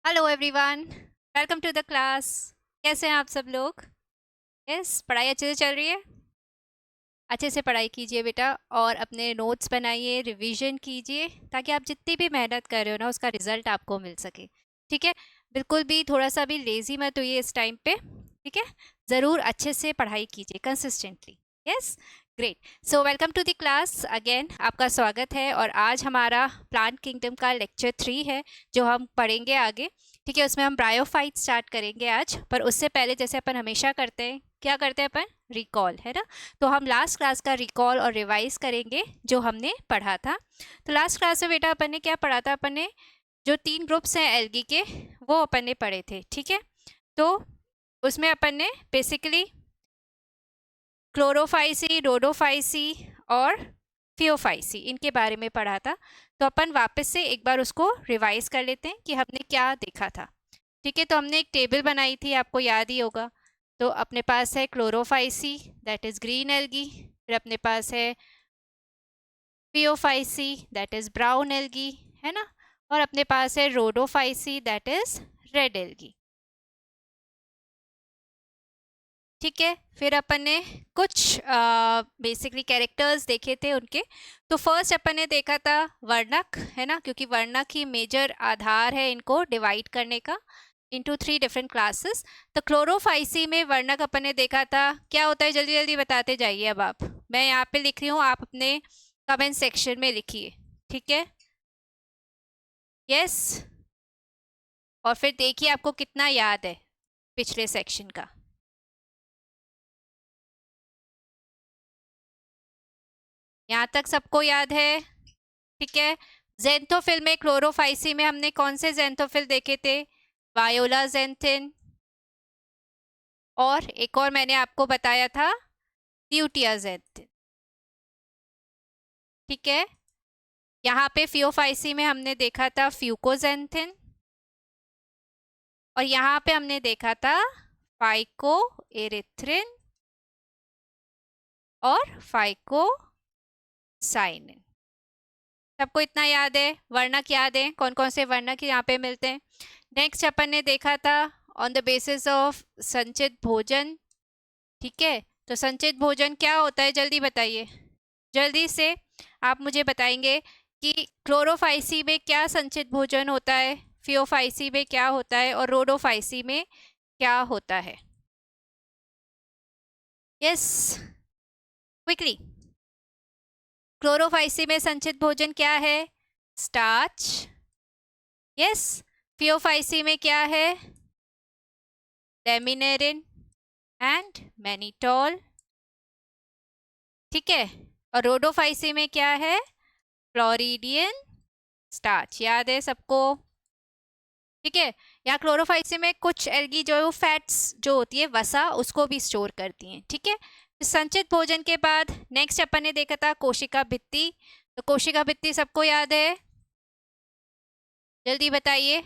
Hello everyone, welcome to the class. कैसे हैं आप सब लोग? यस, पढ़ाई अच्छे से चल रही है। अच्छे से पढ़ाई कीजिए बेटा, और अपने नोट्स बनाइए, रिवीजन कीजिए, ताकि आप जितनी भी मेहनत कर रहे हो ना उसका रिजल्ट आपको मिल सके। ठीक है। बिल्कुल भी थोड़ा सा भी लेजी मत होइए इस टाइम पे। ठीक है। ज़रूर अच्छे से पढ़ाई कीजिए consistently. Yes. Great. So welcome to the class again, आपका स्वागत है। और आज हमारा प्लांट किंगडम का लेक्चर 3 है जो हम पढ़ेंगे आगे। ठीक है। उसमें हम ब्रायोफाइट स्टार्ट करेंगे आज, पर उससे पहले जैसे अपन हमेशा करते हैं, क्या करते हैं अपन? रिकॉल, है ना। तो हम लास्ट क्लास का रिकॉल और रिवाइज करेंगे जो हमने पढ़ा था। तो लास्ट क्लास में बेटा अपन ने क्या पढ़ा था? अपन ने जो 3 ग्रुप्स हैं एल्गी के, वो अपन ने पढ़े थे। ठीक है। तो उसमें अपन ने बेसिकली क्लोरोफाइसी, रोडोफाइसी और फियोफाइसी, इनके बारे में पढ़ा था। तो अपन वापस से एक बार उसको रिवाइज कर लेते हैं कि हमने क्या देखा था। ठीक है। तो हमने एक टेबल बनाई थी, आपको याद ही होगा। तो अपने पास है Chlorophyceae, that is green algae. फिर अपने पास है Phaeophyceae, that is brown algae, है ना। और अपने पास है Rhodophyceae, that is red algae. ठीक है। फिर अपन ने कुछ बेसिकली कैरेक्टर्स देखे थे उनके। तो फर्स्ट अपन ने देखा था वर्णक, है ना, क्योंकि वर्णक ही मेजर आधार है इनको डिवाइड करने का इनटू 3 डिफरेंट क्लासेस। तो क्लोरोफाइसी में वर्णक अपन ने देखा था। क्या होता है? जल्दी जल्दी बताते जाइए। अब आप, मैं यहाँ पे लिख रही हूँ, आप अपने कमेंट सेक्शन में लिखिए। ठीक है। यस। और फिर देखिए आपको कितना याद है पिछले सेक्शन का। यहाँ तक सबको याद है? ठीक है। जेंथोफिल में, क्लोरोफाइसी में हमने कौन से जेंथोफिल देखे थे? वायोला जेंथिन, और एक और मैंने आपको बताया था ल्यूटिया जेंथिन। ठीक है। यहाँ पे फियोफाइसी में हमने देखा था फ्यूकोजेंथिन, और यहाँ पे हमने देखा था फाइको एरिथ्रिन और फाइकोसाइनिन। सबको इतना याद है? वर्णक याद है? कौन कौन से वर्णक यहाँ पे मिलते हैं? नेक्स्ट अपन ने देखा था ऑन द बेसिस ऑफ संचित भोजन। ठीक है। तो संचित भोजन क्या होता है? जल्दी बताइए, जल्दी से। आप मुझे बताएंगे कि क्लोरोफाइसी में क्या संचित भोजन होता है, फियोफाइसी में क्या होता है, और रोडोफाइसी में क्या होता है? Yes, quickly. क्लोरोफाइसी में संचित भोजन क्या है? स्टार्च। यस। फियोफाइसी में क्या है? Laminarin and mannitol. ठीक है। और रोडोफाइसी में क्या है? Floridean starch. याद है सबको? ठीक है। यहाँ क्लोरोफाइसी में कुछ एल्गी जो है वो फैट्स जो होती है, वसा, उसको भी स्टोर करती हैं। ठीक है। संचित भोजन के बाद नेक्स्ट अपन ने देखा था कोशिका भित्ति। तो कोशिका भित्ति सबको याद है? जल्दी बताइए।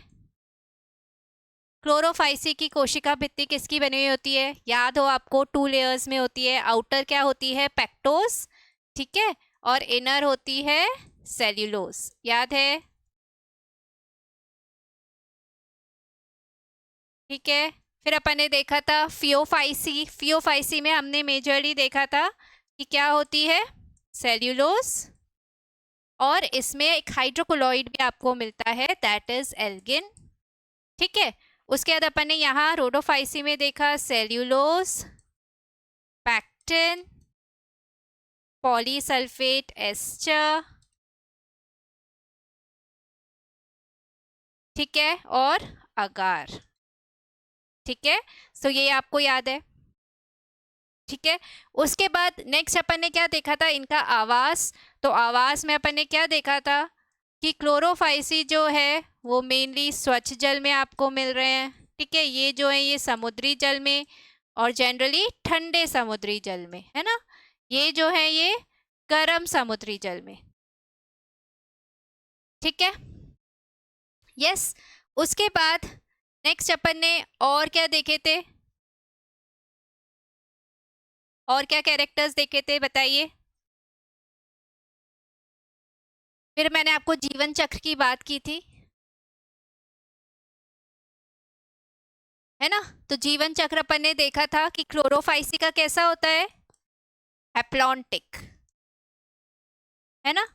क्लोरोफाइसी की कोशिका भित्ति किसकी बनी हुई होती है? याद हो आपको? 2 लेयर्स में होती है। आउटर क्या होती है? पेक्टोस। ठीक है। और इनर होती है सेल्यूलोज। याद है? ठीक है। फिर अपन ने देखा था फियोफाइसी। फियोफाइसी में हमने मेजरली देखा था कि क्या होती है? सेल्यूलोज। और इसमें एक हाइड्रोकोलॉइड भी आपको मिलता है, दैट इज एल्गिन। ठीक है। उसके बाद अपन ने यहाँ रोडोफाइसी में देखा सेल्यूलोज, पैक्टिन, पॉलीसल्फेट एस्टर। ठीक है। और अगार। ठीक है। सो ये आपको याद है? ठीक है। उसके बाद नेक्स्ट अपन ने क्या देखा था? इनका आवास। तो आवास में अपन ने क्या देखा था कि क्लोरोफाइसी जो है वो मेनली स्वच्छ जल में आपको मिल रहे हैं। ठीक है। ये जो है ये समुद्री जल में, और जनरली ठंडे समुद्री जल में, है ना। ये जो है ये गर्म समुद्री जल में। ठीक है। यस। उसके बाद नेक्स्ट अपन ने और क्या देखे थे? और क्या कैरेक्टर्स देखे थे बताइए? फिर मैंने आपको जीवन चक्र की बात की थी। है ना। तो जीवन चक्र अपन ने देखा था कि क्लोरोफाइसी का कैसा होता है, हैप्लॉन्टिक, है ना।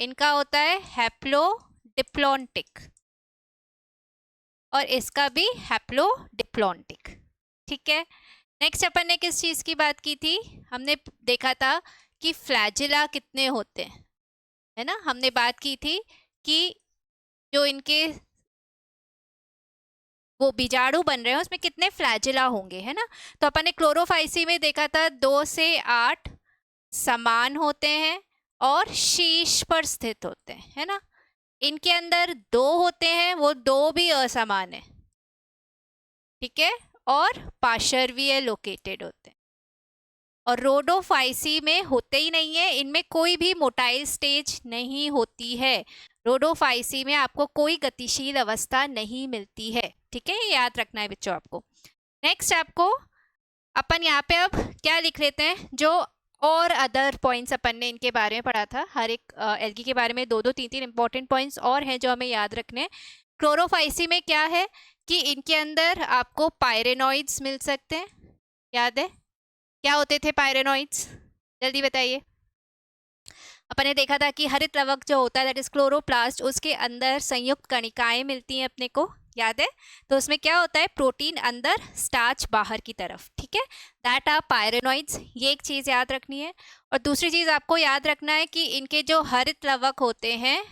इनका होता है हैप्लोडिप्लॉन्टिक और इसका भी हैप्लोडिप्लॉन्टिक। ठीक है। नेक्स्ट अपन ने किस चीज की बात की थी, हमने देखा था कि फ्लैजिला कितने होते हैं, है ना। हमने बात की थी कि जो इनके वो बीजाणु बन रहे हैं उसमें कितने फ्लैजिला होंगे, है ना। तो अपन ने क्लोरोफाइसी में देखा था 2 से 8 समान होते हैं और शीर्ष पर स्थित होते हैं, है ना। इनके अंदर 2 होते हैं, वो 2 भी असमान है, ठीक है, और पार्श्वीय लोकेटेड होते हैं। और रोडोफाइसी में होते ही नहीं है, इनमें कोई भी मोटाइल स्टेज नहीं होती है। रोडोफाइसी में आपको कोई गतिशील अवस्था नहीं मिलती है, ठीक है, ये याद रखना है बच्चों आपको। नेक्स्ट आपको अपन यहाँ पे अब क्या लिख लेते हैं, जो और अदर पॉइंट्स अपन ने इनके बारे में पढ़ा था, हर एक एल्गी के बारे में 2-2 3-3 इंपॉर्टेंट पॉइंट्स और हैं जो हमें याद रखने हैं। क्लोरोफाइसी में क्या है कि इनके अंदर आपको पायरेनॉइड्स मिल सकते हैं, याद है क्या होते थे पायरेनॉइड्स, जल्दी बताइए। अपन ने देखा था कि हरित लवक जो होता है दैट इज क्लोरोप्लास्ट, उसके अंदर संयुक्त कणिकाएं मिलती हैं अपने को, याद है। तो उसमें क्या होता है, प्रोटीन अंदर स्टार्च बाहर की तरफ, ठीक है, दैट आर पायरेनॉइड्स। ये एक चीज याद रखनी है। और दूसरी चीज आपको याद रखना है कि इनके जो हरित लवक होते हैं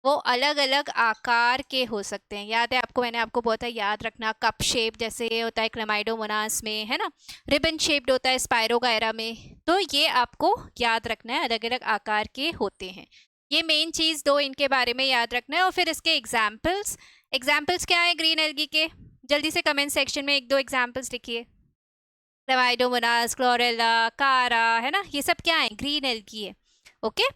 वो अलग अलग आकार के हो सकते हैं, याद है आपको, मैंने आपको बहुत याद रखना, कप शेप जैसे ये होता है क्लेमाइडोमोनास में, है ना, रिबन शेप्ड होता है स्पायरोगायरा में। तो ये आपको याद रखना है, अलग अलग आकार के होते हैं। ये मेन चीज 2 इनके बारे में याद रखना है। और फिर इसके एग्जाम्पल्स, एग्जाम्पल्स क्या है ग्रीन एल्गी के, जल्दी से कमेंट सेक्शन में 1-2 एग्जाम्पल्स लिखिए। क्लेमाइडोमोनास, क्लोरेला, कारा, है ना, ये सब क्या है, ग्रीन एल्गी है। ओके,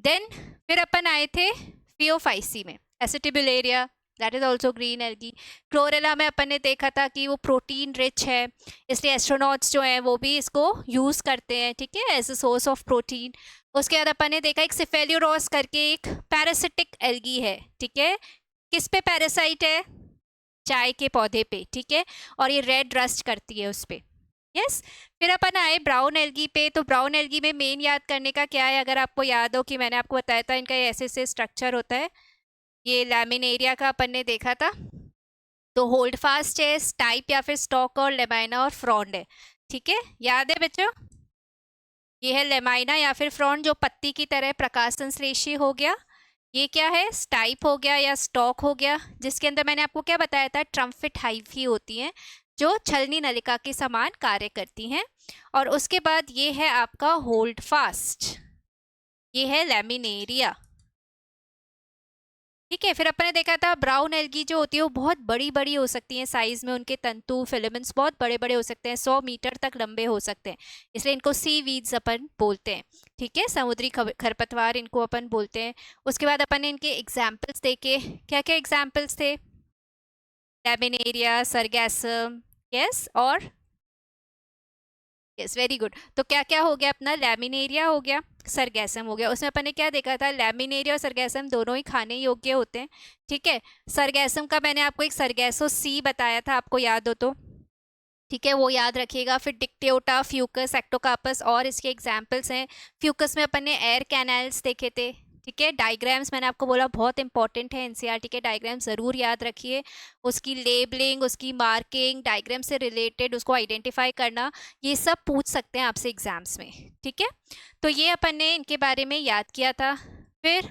देन फिर अपन आए थे फियोफाइसी में, acetabularia that is also green algae. Chlorella में अपन ने देखा था कि वो प्रोटीन रिच है, इसलिए एस्ट्रोनॉट्स जो हैं वो भी इसको यूज करते हैं, ठीक है, as a source of protein. उसके बाद अपन ने देखा एक सिफेल्यूरोस करके एक पैरासिटिक एल्गी है, ठीक है, किस पे पैरासाइट है, चाय के पौधे पे, ठीक है, और ये रेड रस्ट करती है उस पे। यस, फिर अपन आए ब्राउन एल्गी पे। तो ब्राउन एल्गी में मेन याद करने का क्या है, अगर आपको याद हो कि मैंने आपको बताया था इनका ऐसे ऐसे स्ट्रक्चर होता है, ये लैमिनेरिया का अपन ने देखा था। तो होल्ड फास्ट है, स्टाइप या फिर स्टॉक और लेमाइना और फ्रॉन्ड है, ठीक है, याद है बच्चों। ये है लेमाइना या फिर फ्रॉन्ड जो पत्ती की तरह प्रकाश संश्लेषी हो गया। ये क्या है, स्टाइप हो गया या स्टॉक हो गया, जिसके अंदर मैंने आपको क्या बताया था, ट्रम्फिट हाइफी होती हैं जो छलनी नलिका के समान कार्य करती हैं। और उसके बाद ये है आपका होल्ड फास्ट, ये है लैमिनेरिया, ठीक है। फिर अपन ने देखा था ब्राउन एल्गी जो होती है वो बहुत बड़ी बड़ी हो सकती है साइज में, उनके तंतु फिलामेंट्स बहुत बड़े बड़े हो सकते हैं, 100 मीटर तक लंबे हो सकते हैं, इसलिए इनको सी वीड्स अपन बोलते हैं, ठीक है, समुद्री खरपतवार इनको अपन बोलते हैं। उसके बाद अपन ने इनके एग्जाम्पल्स देखे, क्या क्या एग्जाम्पल्स थे, लैमिनेरिया, सरगैसम, यस, और यस, वेरी गुड। तो क्या क्या हो गया अपना, लैमिनेरिया हो गया, सरगैसम हो गया। उसमें अपन ने क्या देखा था, लैमिनेरिया और सरगैसम दोनों ही खाने योग्य होते हैं, ठीक है। सरगैसम का मैंने आपको एक सरगैसो सी बताया था, आपको याद हो तो, ठीक है, वो याद रखिएगा। फिर डिक्टियोटा, फ्यूकस, एक्टोकार्पस और इसके एग्जाम्पल्स हैं। फ्यूकस में अपन ने एयर कैनाल्स देखे थे, ठीक है। डायग्राम्स मैंने आपको बोला बहुत इंपॉर्टेंट है, एनसीईआरटी के डायग्राम जरूर याद रखिए, उसकी लेबलिंग, उसकी मार्किंग, डायग्राम से रिलेटेड उसको आइडेंटिफाई करना, ये सब पूछ सकते हैं आपसे एग्जाम्स में, ठीक है। तो ये अपन ने इनके बारे में याद किया था। फिर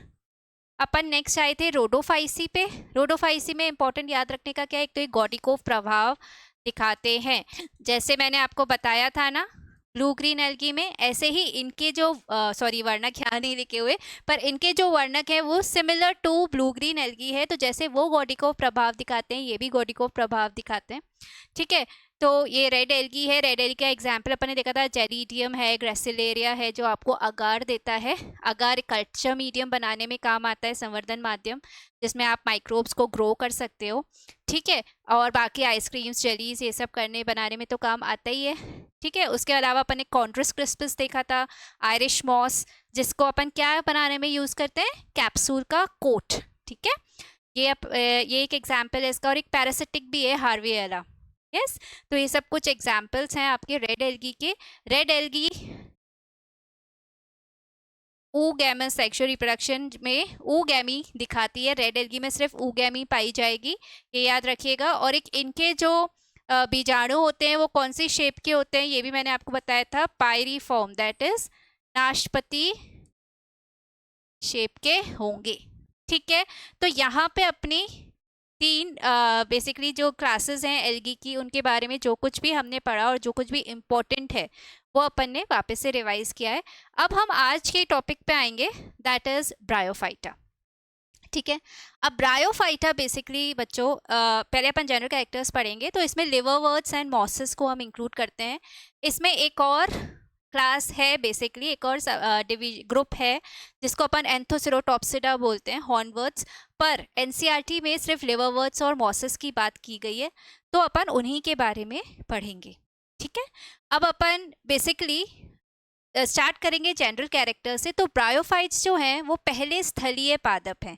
अपन नेक्स्ट आए थे रोडोफाइसी पे। रोडोफाइसी में इंपॉर्टेंट याद रखने का क्या है, एक तो एक गॉडिकोव प्रभाव दिखाते हैं, जैसे मैंने आपको बताया था ना ब्लू ग्रीन एल्गी में, ऐसे ही इनके जो सॉरी वर्णक यहाँ नहीं लिखे हुए, पर इनके जो वर्णक है वो similar to blue green algae है, तो जैसे वो गॉडिकोव प्रभाव दिखाते हैं ये भी गॉडिकोव प्रभाव दिखाते हैं, ठीक है। तो ये रेड एल्गी है, रेड एल्गी का एग्जाम्पल अपन ने देखा था जेलिडियम है, ग्रेसिलेरिया है, जो आपको अगार देता है। अगार कल्चर मीडियम बनाने में काम आता है, संवर्धन माध्यम जिसमें आप माइक्रोब्स को ग्रो कर सकते हो, ठीक है। और बाकी आइसक्रीम्स, जेलीज, ये सब करने बनाने में तो काम आता ही है, ठीक है। उसके अलावा अपन ने कॉन्ड्रस क्रिस्पिस देखा था, आयरिश मॉस, जिसको अपन क्या बनाने में यूज करते हैं, कैप्सूल का कोट, ठीक है। ये एक एग्जाम्पल है इसका, और एक पैरासिटिक भी है हार्वियला। यस, तो ये सब कुछ एग्जाम्पल्स हैं आपके रेड एल्गी के। Red algae oogamous sexual reproduction में oogammy दिखाती है, रेड एल्गी में सिर्फ oogammy पाई जाएगी, ये याद रखिएगा। और एक इनके जो बीजाणु होते हैं वो कौन सी शेप के होते हैं, ये भी मैंने आपको बताया था, पायरीफॉर्म, दैट इज नाशपति शेप के होंगे। ठीक है, तो यहाँ पे अपनी तीन बेसिकली जो क्लासेस हैं एल्गी की, उनके बारे में जो कुछ भी हमने पढ़ा और जो कुछ भी इम्पोर्टेंट है वो अपन ने वापस से रिवाइज किया है। अब हम आज के टॉपिक पे आएंगे, दैट इज ब्रायोफाइटा। ठीक है, अब ब्रायोफाइटा बेसिकली बच्चों पहले अपन जनरल कैरेक्टर्स पढ़ेंगे, तो इसमें लिवरवर्ट्स एंड मॉसेस को हम इंक्लूड करते हैं। इसमें एक और क्लास है, बेसिकली एक और ग्रुप है जिसको अपन एंथोसिरोटॉप्सिडा बोलते हैं, हॉर्नवर्ट्स, पर एनसीईआरटी में सिर्फ लिवरवर्ट्स और मॉसेस की बात की गई है, तो अपन उन्हीं के बारे में पढ़ेंगे। ठीक है, अब अपन बेसिकली स्टार्ट करेंगे जनरल कैरेक्टर से। तो ब्रायोफाइट्स जो हैं वो पहले स्थलीय पादप हैं,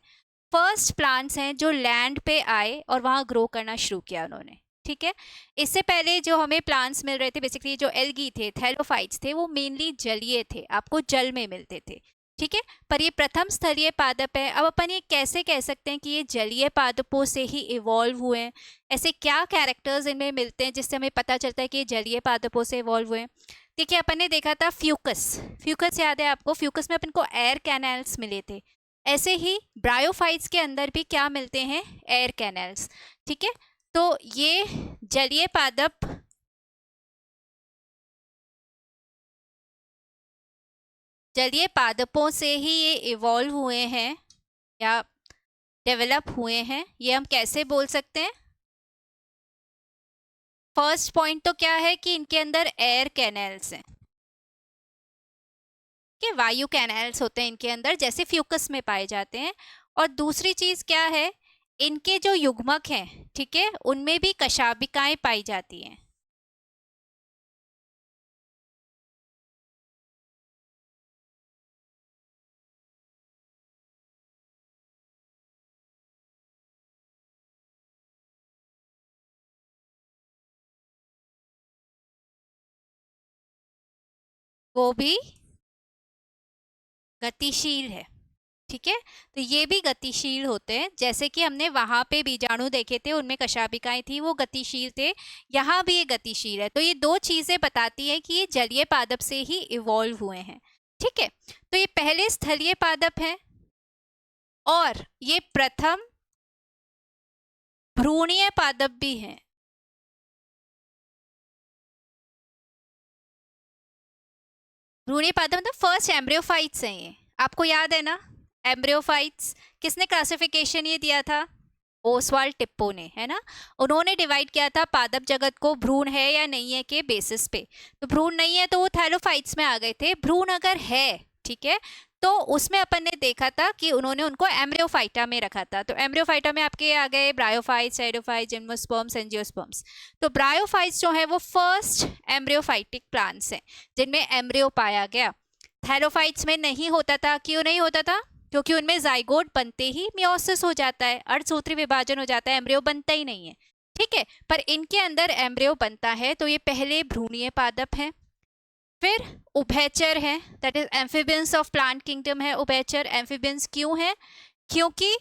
फर्स्ट प्लांट्स हैं जो लैंड पे आए और वहाँ ग्रो करना शुरू किया उन्होंने। ठीक है, इससे पहले जो हमें प्लांट्स मिल रहे थे, बेसिकली जो एल्गी थे, थैलोफाइट्स थे, वो मेनली जलीय थे, आपको जल में मिलते थे। ठीक है, पर ये प्रथम स्थलीय पादप है। अब अपन ये कैसे कह सकते हैं कि ये जलीय पादपों से ही इवॉल्व हुए हैं, ऐसे क्या कैरेक्टर्स इनमें मिलते हैं जिससे हमें पता चलता है कि ये जलीय पादपों से इवॉल्व हुए हैं। देखिए, अपन ने देखा था फ्यूकस, फ्यूकस याद है आपको, फ्यूकस में अपन को एयर कैनल्स मिले थे, ऐसे ही ब्रायोफाइट्स के अंदर भी क्या मिलते हैं, एयर कैनल्स। ठीक है, तो ये जलीय पादप जलीय पादपों से ही ये इवॉल्व हुए हैं या डेवलप हुए हैं, ये हम कैसे बोल सकते हैं। फर्स्ट पॉइंट तो क्या है कि इनके अंदर एयर कैनल्स हैं, कि वायु कैनल्स होते हैं इनके अंदर, जैसे फ्यूकस में पाए जाते हैं। और दूसरी चीज क्या है, इनके जो युग्मक हैं, ठीक है, उनमें भी कशाबिकाएं पाई जाती हैं। वो भी गतिशील है। ठीक है, तो ये भी गतिशील होते हैं, जैसे कि हमने वहां पे बीजाणु देखे थे, उनमें कशाबिकाएं थी, वो गतिशील थे, यहाँ भी ये गतिशील है। तो ये दो चीजें बताती है कि ये जलीय पादप से ही इवॉल्व हुए हैं। ठीक है, तो ये पहले स्थलीय पादप है और ये प्रथम भ्रूणीय पादप भी हैं। भ्रूणीय पादप मतलब फर्स्ट एम्ब्रियोफाइट्स हैं ये, आपको याद है ना, एम्ब्रियोफाइट्स किसने क्लासिफिकेशन ये दिया था, ओसवाल्ड टिप्पो ने, है ना। उन्होंने डिवाइड किया था पादप जगत को भ्रूण है या नहीं है के बेसिस पे। तो भ्रूण नहीं है तो वो थैलोफाइट्स में आ गए थे, भ्रूण अगर है, ठीक है, तो उसमें अपन ने देखा था कि उन्होंने उनको एम्ब्रियोफाइटा में रखा था। तो एम्ब्रियोफाइटा में आपके आ गए ब्रायोफाइट्स, साइडोफाइट्स, जिम्नोस्पर्म्स, एंजियोस्पर्म्स। तो ब्रायोफाइट्स जो है वो फर्स्ट एम्ब्रियोफाइटिक प्लांट्स हैं जिनमें एम्ब्रियो पाया गया। थैलोफाइट्स में नहीं होता था, क्यों नहीं होता था, क्योंकि उनमें जाइगोट बनते ही मियोसिस हो जाता है, अर्धसूत्री विभाजन हो जाता है, एम्ब्रियो बनता ही नहीं है। ठीक है, पर इनके अंदर एम्ब्रियो बनता है, तो ये पहले भ्रूणीय पादप हैं। फिर उभयचर है, that is amphibians of plant kingdom है उभयचर। एम्फिबियंस क्यों है, क्योंकि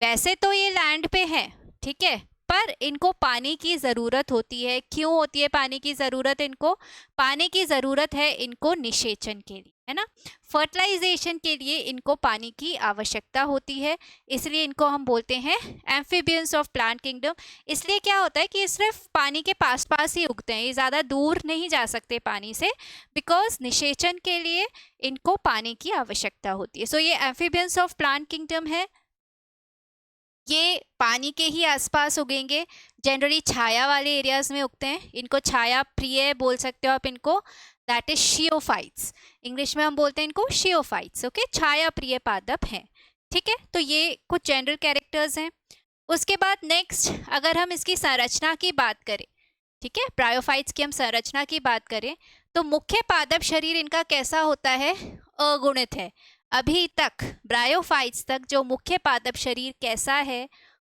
वैसे तो ये लैंड पे है, ठीक है, पर इनको पानी की ज़रूरत होती है। क्यों होती है पानी की ज़रूरत इनको, पानी की ज़रूरत है इनको निषेचन के लिए, है ना, फर्टिलाइजेशन के लिए इनको पानी की आवश्यकता होती है, इसलिए इनको हम बोलते हैं एम्फिबियंस ऑफ प्लांट किंगडम। इसलिए क्या होता है कि सिर्फ पानी के पास पास ही उगते हैं, ये ज़्यादा दूर नहीं जा सकते पानी से, बिकॉज निषेचन के लिए इनको पानी की आवश्यकता होती है। सो ये एम्फिबियंस ऑफ प्लांट किंगडम है, ये पानी के ही आसपास उगेंगे, जनरली छाया वाले एरियाज में उगते हैं, इनको छाया प्रिय बोल सकते हो आप इनको, दैट इज शियोफाइट्स, इंग्लिश में हम बोलते हैं इनको शियोफाइट्स। ओके, छाया प्रिय पादप हैं। ठीक है, तो ये कुछ जनरल कैरेक्टर्स हैं। उसके बाद नेक्स्ट अगर हम इसकी संरचना की बात करें, ठीक है, ब्रायोफाइट्स की हम संरचना की बात करें, तो मुख्य पादप शरीर इनका कैसा होता है, अगुणित है। अभी तक ब्रायोफाइट्स तक जो मुख्य पादप शरीर कैसा है,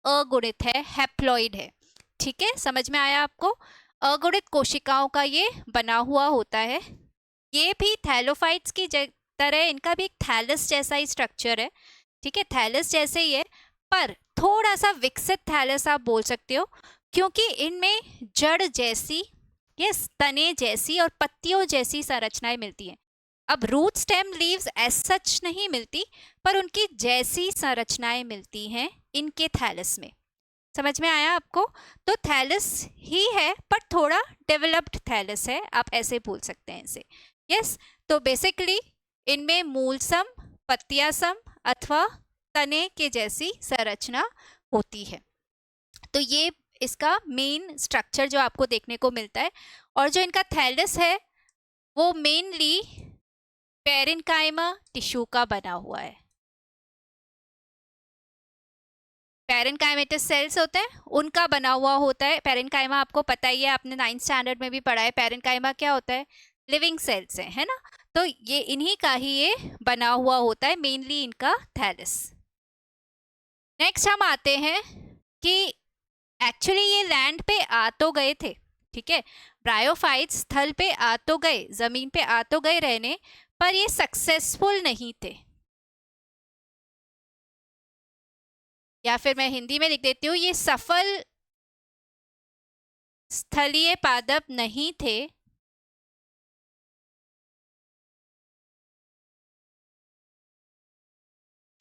अगुणित है, हैप्लॉइड है। ठीक है, समझ में आया आपको? अगुणित कोशिकाओं का ये बना हुआ होता है। ये भी थैलोफाइट्स की तरह इनका भी एक थैलस जैसा ही स्ट्रक्चर है। ठीक है, थैलस जैसे ही है, पर थोड़ा सा विकसित थैलस आप बोल सकते हो, क्योंकि इनमें जड़ जैसी, यस, तने जैसी और पत्तियों जैसी संरचनाएं मिलती हैं। अब root stem leaves as such नहीं मिलती, पर उनकी जैसी संरचनाएं मिलती हैं इनके थैलस में। समझ में आया आपको? तो थैलस ही है, पर थोड़ा डेवलप्ड थैलस है, आप ऐसे बोल सकते हैं इसे। यस, तो बेसिकली इनमें मूल सम, पत्तियां सम अथवा तने के जैसी संरचना होती है। तो ये इसका मेन स्ट्रक्चर जो आपको देखने को मिलता है। और जो इनका थैलस है वो मेनली पेरेन्काइमा टिश्यू का बना हुआ है। पेरेन्काइमेटस सेल्स होते हैं, उनका बना हुआ होता है। पेरेन्काइमा आपको पता ही है, आपने 9th स्टैंडर्ड में भी पढ़ा है। पेरेन्काइमा क्या होता है? लिविंग सेल्स है ना? तो ये इन्हीं का ही ये बना हुआ होता है, मेनली इनका थैलस। नेक्स्ट हम आते हैं कि एक्चुअली ये लैंड पे आ तो गए थे, ठीक है, ब्रायोफाइट्स स्थल पे आ तो गए, जमीन पे आ तो गए रहने, पर ये सक्सेसफुल नहीं थे। या फिर मैं हिंदी में लिख देती हूँ, ये सफल स्थलीय पादप नहीं थे।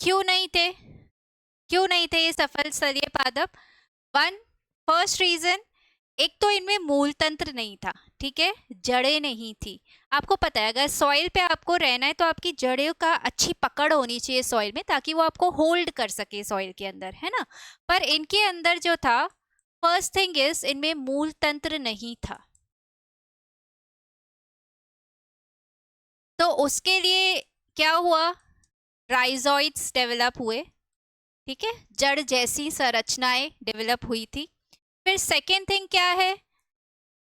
क्यों नहीं थे? क्यों नहीं थे ये सफल स्थलीय पादप? फर्स्ट रीजन, एक तो इनमें मूल तंत्र नहीं था, ठीक है, जड़ें नहीं थी। आपको पता है अगर सॉइल पे आपको रहना है तो आपकी जड़ों का अच्छी पकड़ होनी चाहिए सॉइल में, ताकि वो आपको होल्ड कर सके सॉइल के अंदर, है ना? पर इनके अंदर जो था, फर्स्ट थिंग इज इनमें मूल तंत्र नहीं था। तो उसके लिए क्या हुआ? राइजोइड्स डेवलप हुए, ठीक है, जड़ जैसी संरचनाएं डेवलप हुई थी। फिर सेकेंड थिंग क्या है?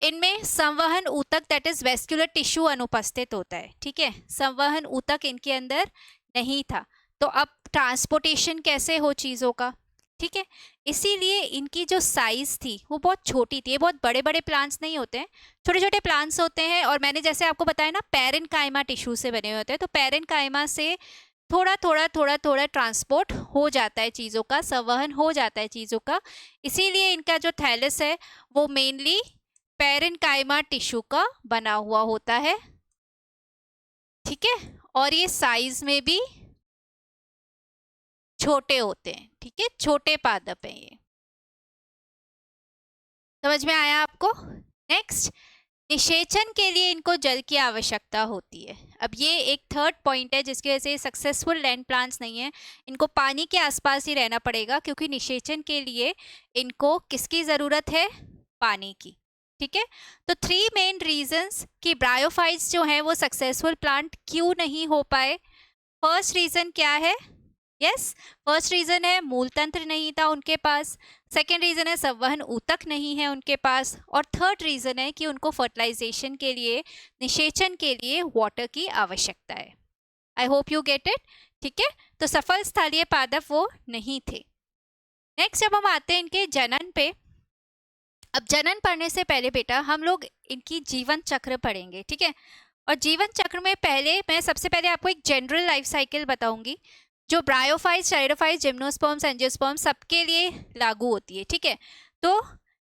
इनमें संवहन ऊतक दैट इज वेस्कुलर टिश्यू अनुपस्थित होता है, ठीक है, संवहन ऊतक इनके अंदर नहीं था। तो अब ट्रांसपोर्टेशन कैसे हो चीज़ों का? ठीक है, इसीलिए इनकी जो साइज थी वो बहुत छोटी थी। ये बहुत बड़े बड़े प्लांट्स नहीं होते हैं, छोटे छोटे प्लांट्स होते हैं। और मैंने जैसे आपको बताया ना, पेरेन्काइमा टिश्यू से बने हुए होते हैं, तो पेरेन्काइमा से थोड़ा थोड़ा थोड़ा थोड़ा ट्रांसपोर्ट हो जाता है चीज़ों का, संवहन हो जाता है चीज़ों का। इसीलिए इनका जो थैलस है वो मेनली पेरेन्काइमा टिश्यू का बना हुआ होता है, ठीक है, और ये साइज में भी छोटे होते हैं, ठीक है, छोटे पादप हैं ये। समझ में आया आपको? नेक्स्ट, निषेचन के लिए इनको जल की आवश्यकता होती है। अब ये एक थर्ड पॉइंट है जिसकी वजह से सक्सेसफुल लैंड प्लांट्स नहीं है। इनको पानी के आसपास ही रहना पड़ेगा, क्योंकि निषेचन के लिए इनको किसकी ज़रूरत है? पानी की, ठीक है। तो 3 मेन रीजंस कि ब्रायोफाइट्स जो हैं वो सक्सेसफुल प्लांट क्यों नहीं हो पाए। फर्स्ट रीज़न क्या है? यस, फर्स्ट रीज़न है मूल तंत्र नहीं था उनके पास। सेकेंड रीज़न है संवहन ऊतक नहीं है उनके पास। और थर्ड रीज़न है कि उनको फर्टिलाइजेशन के लिए, निषेचन के लिए वाटर की आवश्यकता है। I hope you get it, ठीक है। तो सफल स्थलीय पादप वो नहीं थे। नेक्स्ट, जब हम आते हैं इनके जनन पे, अब जनन पढ़ने से पहले बेटा हम लोग इनकी जीवन चक्र पढ़ेंगे, ठीक है। और जीवन चक्र में पहले मैं सबसे पहले आपको एक जनरल लाइफ साइकिल बताऊंगी, जो ब्रायोफाइट्स, चाइरोफाइट्स, जिम्नोस्पर्म्स, एंजियोस्पर्म्स सबके लिए लागू होती है, ठीक है। तो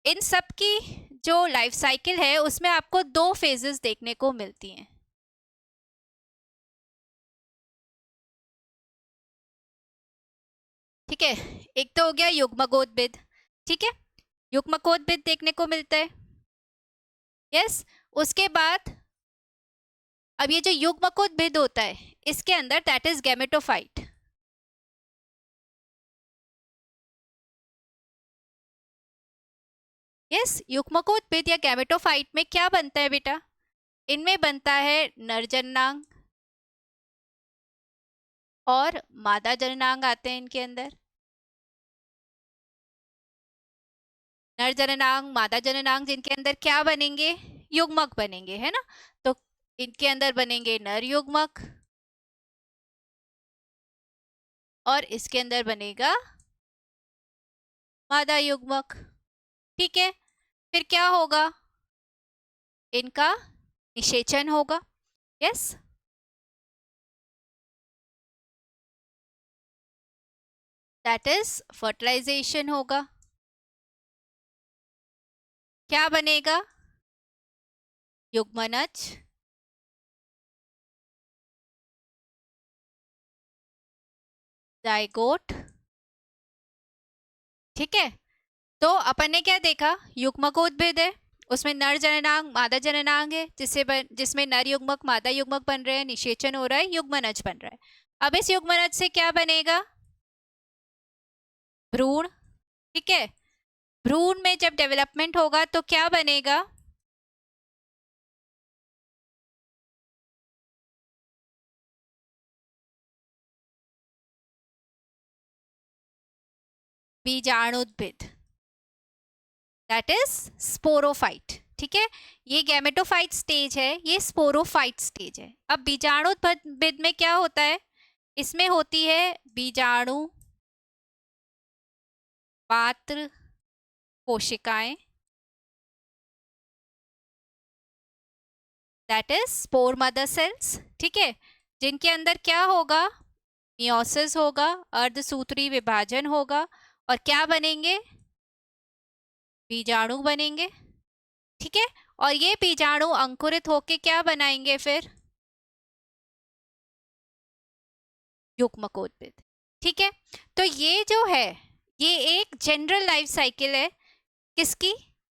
इन सब की जो लाइफ साइकिल है उसमें आपको 2 फेजेस देखने को मिलती हैं। ठीक है, एक तो हो गया युग्मकोद्भिद, ठीक है, युग्मकोद्भिद देखने को मिलता है। यस, उसके बाद अब ये जो युग्मकोद्भिद होता है इसके अंदर दैट इज गैमेटोफाइट। यस, युग्मकोद्भिद या गैमेटोफाइट में क्या बनता है बेटा? इनमें बनता है नर जननांग और मादा जननांग आते हैं इनके अंदर। नर जननांग, मादा जननांग, जिनके अंदर क्या बनेंगे? युग्मक बनेंगे, है ना? तो इनके अंदर बनेंगे नर युग्मक और इसके अंदर बनेगा मादा युग्मक। ठीक है, फिर क्या होगा, इनका निषेचन होगा। यस, दैट इज फर्टिलाइजेशन होगा। क्या बनेगा, युग्मनज, जाइगोट। ठीक है, तो अपन ने क्या देखा, युग्मकोद्भिद है, उसमें नर जननांग मादा जननांग है, जिसमें नर युग्मक मादा युग्मक बन रहे हैं, निषेचन हो रहा है, युग्मनज बन रहा है। अब इस युग्मनज से क्या बनेगा, भ्रूण। ठीक है, भ्रूण में जब डेवलपमेंट होगा तो क्या बनेगा, बीजाणुद्भिद, दैट इज स्पोरोफाइट। ठीक है, ये गैमेटोफाइट स्टेज है, ये स्पोरोफाइट स्टेज है। अब बीजाणुद्भिद में क्या होता है, इसमें होती है बीजाणु पात्र कोशिकाएं, that is spore mother cells. ठीक है, जिनके अंदर क्या होगा, मियोसिस होगा, अर्धसूत्री विभाजन होगा, और क्या बनेंगे, बीजाणु बनेंगे। ठीक है, और ये बीजाणु अंकुरित होके क्या बनाएंगे फिर, युग्मकोद्भिद। ठीक है, तो ये जो है, ये एक जनरल लाइफ साइकिल है, किसकी,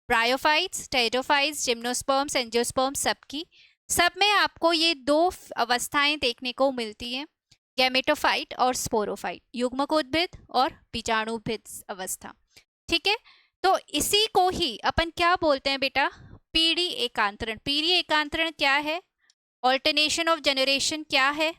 ब्रायोफाइट्स, टेरिडोफाइट्स, जिम्नोस्पर्म्स, एंजियोस्पर्म्स, सबकी। सब में आपको ये दो अवस्थाएं देखने को मिलती हैं, गैमेटोफाइट और स्पोरोफाइट, युग्मकोद्भिद और बीजाणुभिद अवस्था। ठीक है, तो इसी को ही अपन क्या बोलते हैं बेटा, पीढ़ी एकांतरण। पीढ़ी एकांतरण क्या है, ऑल्टरनेशन ऑफ जनरेशन क्या है,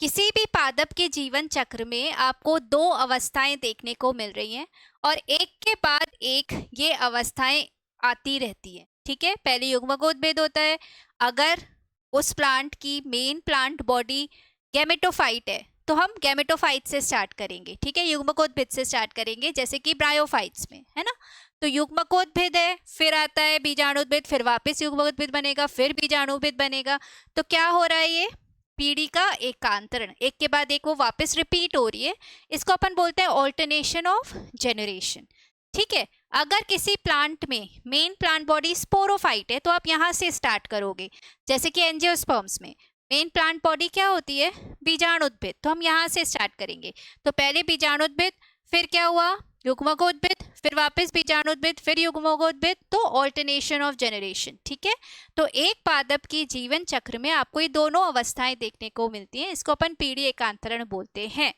किसी भी पादप के जीवन चक्र में आपको दो अवस्थाएं देखने को मिल रही हैं, और एक के बाद एक ये अवस्थाएं आती रहती है। ठीक है, पहले युग्मकोद्भिद होता है, अगर उस प्लांट की मेन प्लांट बॉडी गैमेटोफाइट है तो हम गैमेटोफाइट से स्टार्ट करेंगे। ठीक है, युग्मकोद्भिद से स्टार्ट करेंगे, जैसे कि ब्रायोफाइट्स में है ना। तो युग्मकोद्भिद है, फिर आता है बीजाणुद्भिद, फिर वापस युग्मकोद्भिद बनेगा, फिर बीजाणुद्भिद बनेगा। तो क्या हो रहा है, ये पीढ़ी का एकांतरण, एक के बाद एक वो वापस रिपीट हो रही है। इसको अपन बोलते हैं ऑल्टरनेशन ऑफ जनरेशन। ठीक है, अगर किसी प्लांट में मेन प्लांट बॉडी स्पोरोफाइट है तो आप यहाँ से स्टार्ट करोगे, जैसे कि एंजियोस्पर्म्स में मेन प्लांट बॉडी क्या होती है, बीजाणुद्भिद, तो हम यहाँ से स्टार्ट करेंगे। तो पहले बीजाणुद्भिद, फिर क्या हुआ, युग्मकोद्भिद, फिर वापस बीजाणुद्भिद, फिर युग्मकोद्भिद, तो ऑल्टरनेशन ऑफ जनरेशन। ठीक है, तो एक पादप की जीवन चक्र में आपको ये दोनों अवस्थाएं देखने को मिलती हैं, इसको अपन पीढ़ी एकांतरण बोलते हैं।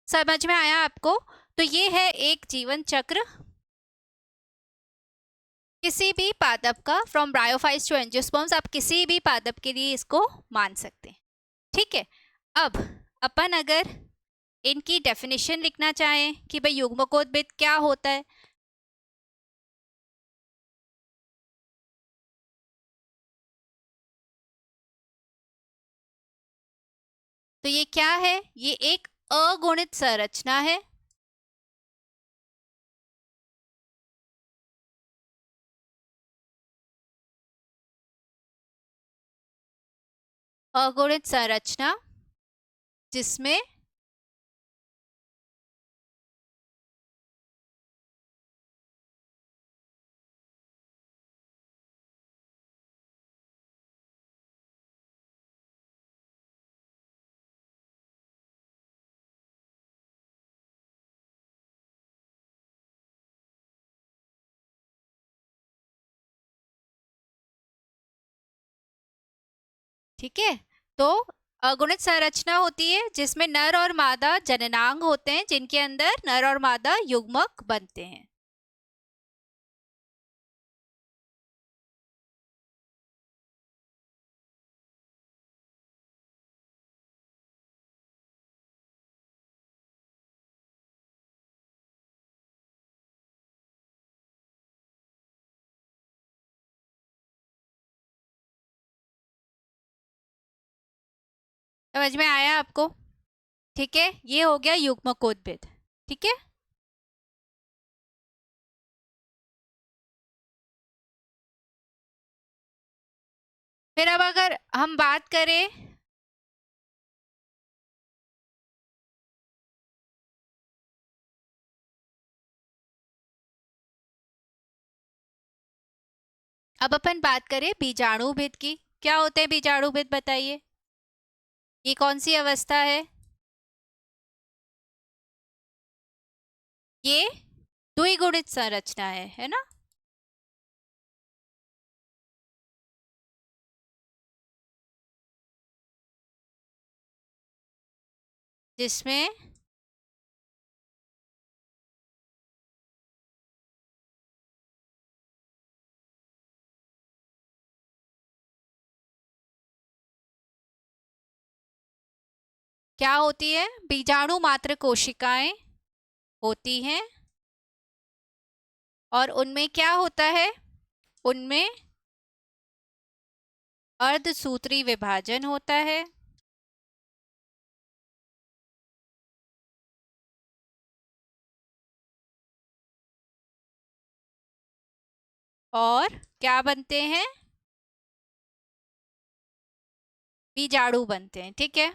समझ में आया आपको, तो ये है एक जीवन चक्र किसी भी पादप का, फ्रॉम ब्रायोफाइट्स टू एंजियोस्पर्म्स, आप किसी भी पादप के लिए इसको मान सकते हैं। ठीक है, अब अपन अगर इनकी डेफिनेशन लिखना चाहें कि भाई युग्मकोद्भिद क्या होता है, तो ये क्या है, ये एक अगुणित संरचना है। अगुणित संरचना जिसमें ठीक है, तो अगुणित संरचना होती है जिसमें नर और मादा जननांग होते हैं, जिनके अंदर नर और मादा युग्मक बनते हैं। समझ में आया आपको, ठीक है, ये हो गया युग्मकोद्भिद। ठीक है, फिर अब अगर हम बात करें, अब अपन बात करें बीजाणुभिद की। क्या होते हैं बीजाणुभिद, बताइए, ये कौन सी अवस्था है? ये द्विगुणित संरचना है ना? जिसमें क्या होती है, बीजाणु मात्र कोशिकाएं होती हैं, और उनमें क्या होता है, उनमें अर्धसूत्री विभाजन होता है, और क्या बनते हैं, बीजाणु बनते हैं। ठीक है,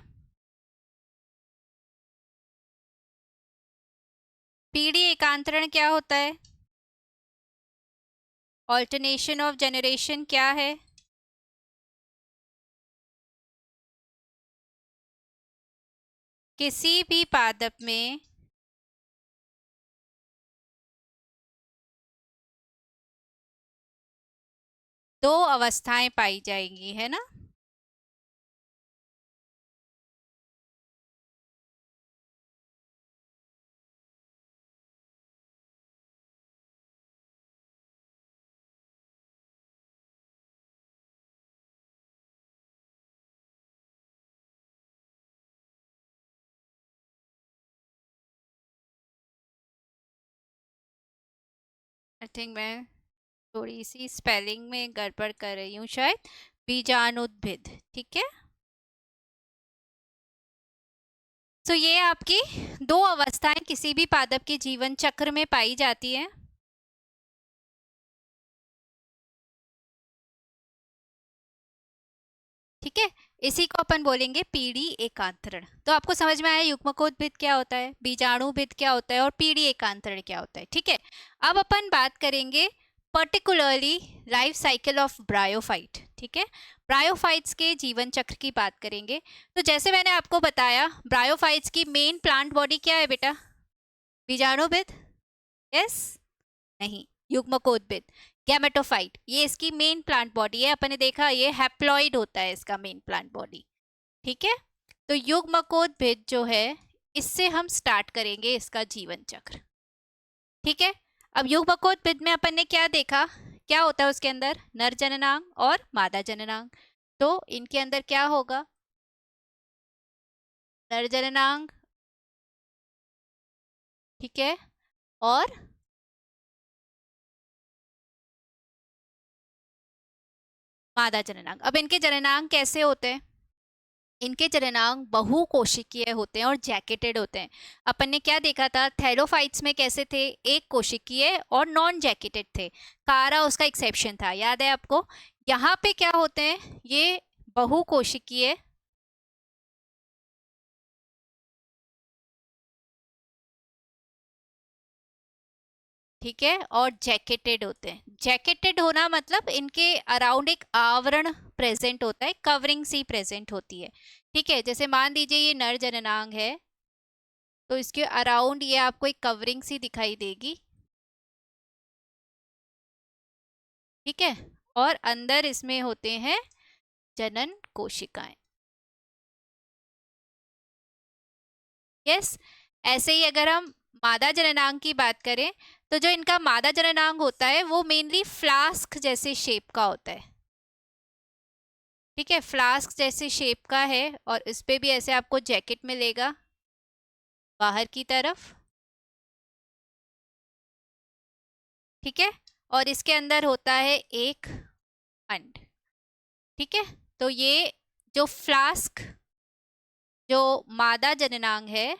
पीढ़ी एकांतरण क्या होता है? ऑल्टरनेशन ऑफ जनरेशन क्या है? किसी भी पादप में दो अवस्थाएं पाई जाएंगी, है ना? आई थिंक मैं थोड़ी सी स्पेलिंग में गड़बड़ कर रही हूँ शायद। बीजाणुद्भिद, ठीक है। तो ये आपकी दो अवस्थाएं किसी भी पादप के जीवन चक्र में पाई जाती हैं। ठीक है, इसी को अपन बोलेंगे पीढ़ी एकांतरण। तो आपको समझ में आया युग्मकोद्भिद क्या होता है, बीजाणुभिद क्या होता है, और पीढ़ी एकांतरण क्या होता है। ठीक है, अब अपन बात करेंगे particularly life cycle of bryophyte. ठीक है, ब्रायोफाइट्स के जीवन चक्र की बात करेंगे। तो जैसे मैंने आपको बताया, ब्रायोफाइट्स की मेन प्लांट बॉडी क्या है बेटा? बीजाणुभिद? यस? नहीं, युग्मकोद्भिद, गैमेटोफाइट, ये इसकी मेन प्लांट बॉडी है। अपन ने देखा ये हैप्लॉइड होता है इसका मेन प्लांट बॉडी। ठीक है, तो युग्मकोद्भिद जो है, इससे हम स्टार्ट करेंगे इसका जीवन चक्र। ठीक है, अब युग्मकोद्भिद में अपन ने क्या देखा, क्या होता है उसके अंदर? नर जननांग और मादा जननांग। तो इनके अंदर क्या होगा? नर जननांग, ठीक है, और मादा जननांग। अब इनके जननांग कैसे होते हैं? इनके जननांग बहुकोशिकीय होते हैं और जैकेटेड होते हैं। अपन ने क्या देखा था, थैलोफाइट्स में कैसे थे? एक कोशिकीय और नॉन जैकेटेड थे। कारा उसका एक्सेप्शन था, याद है आपको? यहाँ पे क्या होते हैं, ये बहुकोशिकीय ठीक है, और जैकेटेड होते हैं। जैकेटेड होना मतलब इनके अराउंड एक आवरण प्रेजेंट होता है, कवरिंग सी प्रेजेंट होती है। ठीक है, जैसे मान लीजिए ये नर जननांग है, तो इसके अराउंड ये आपको एक कवरिंग सी दिखाई देगी। ठीक है, और अंदर इसमें होते हैं जनन कोशिकाएं। यस, ऐसे ही अगर हम मादा जननांग की बात करें, तो जो इनका मादा जननांग होता है वो मेनली फ्लास्क जैसे शेप का होता है। ठीक है, फ्लास्क जैसे शेप का है, और इस पे भी ऐसे आपको जैकेट मिलेगा बाहर की तरफ। ठीक है, और इसके अंदर होता है एक अंड। ठीक है, तो ये जो फ्लास्क जो मादा जननांग है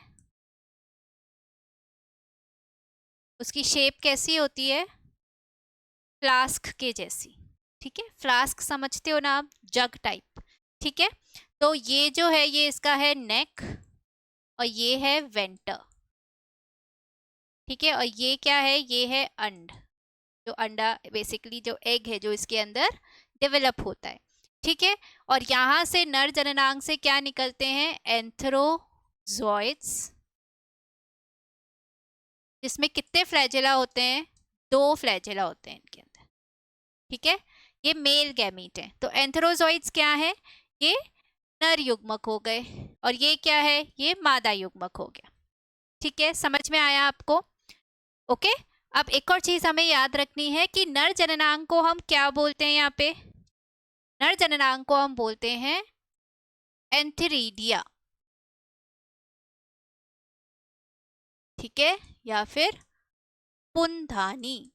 उसकी शेप कैसी होती है? फ्लास्क के जैसी। ठीक है, फ्लास्क समझते हो ना आप, जग टाइप। ठीक है, तो ये जो है ये इसका है नेक और ये है वेंटर। ठीक है, और ये क्या है? ये है अंड, जो अंडा बेसिकली जो एग है जो इसके अंदर डेवलप होता है। ठीक है, और यहां से नर जननांग से क्या निकलते हैं? एंथ्रोजॉइड्स, जिसमें कितने फ्लैजेला होते हैं? 2 फ्लैजेला होते हैं इनके अंदर। ठीक है, ये मेल गैमीट है। तो एंथ्रोजॉइड्स क्या है? ये नर युग्मक हो गए, और ये क्या है? ये मादा युग्मक हो गया। ठीक है, समझ में आया आपको? ओके। अब एक और चीज हमें याद रखनी है कि नर जननांग को हम क्या बोलते हैं? यहाँ पे नर जननांग को हम बोलते हैं एंथेरिडिया। ठीक है, या फिर पुंधानी।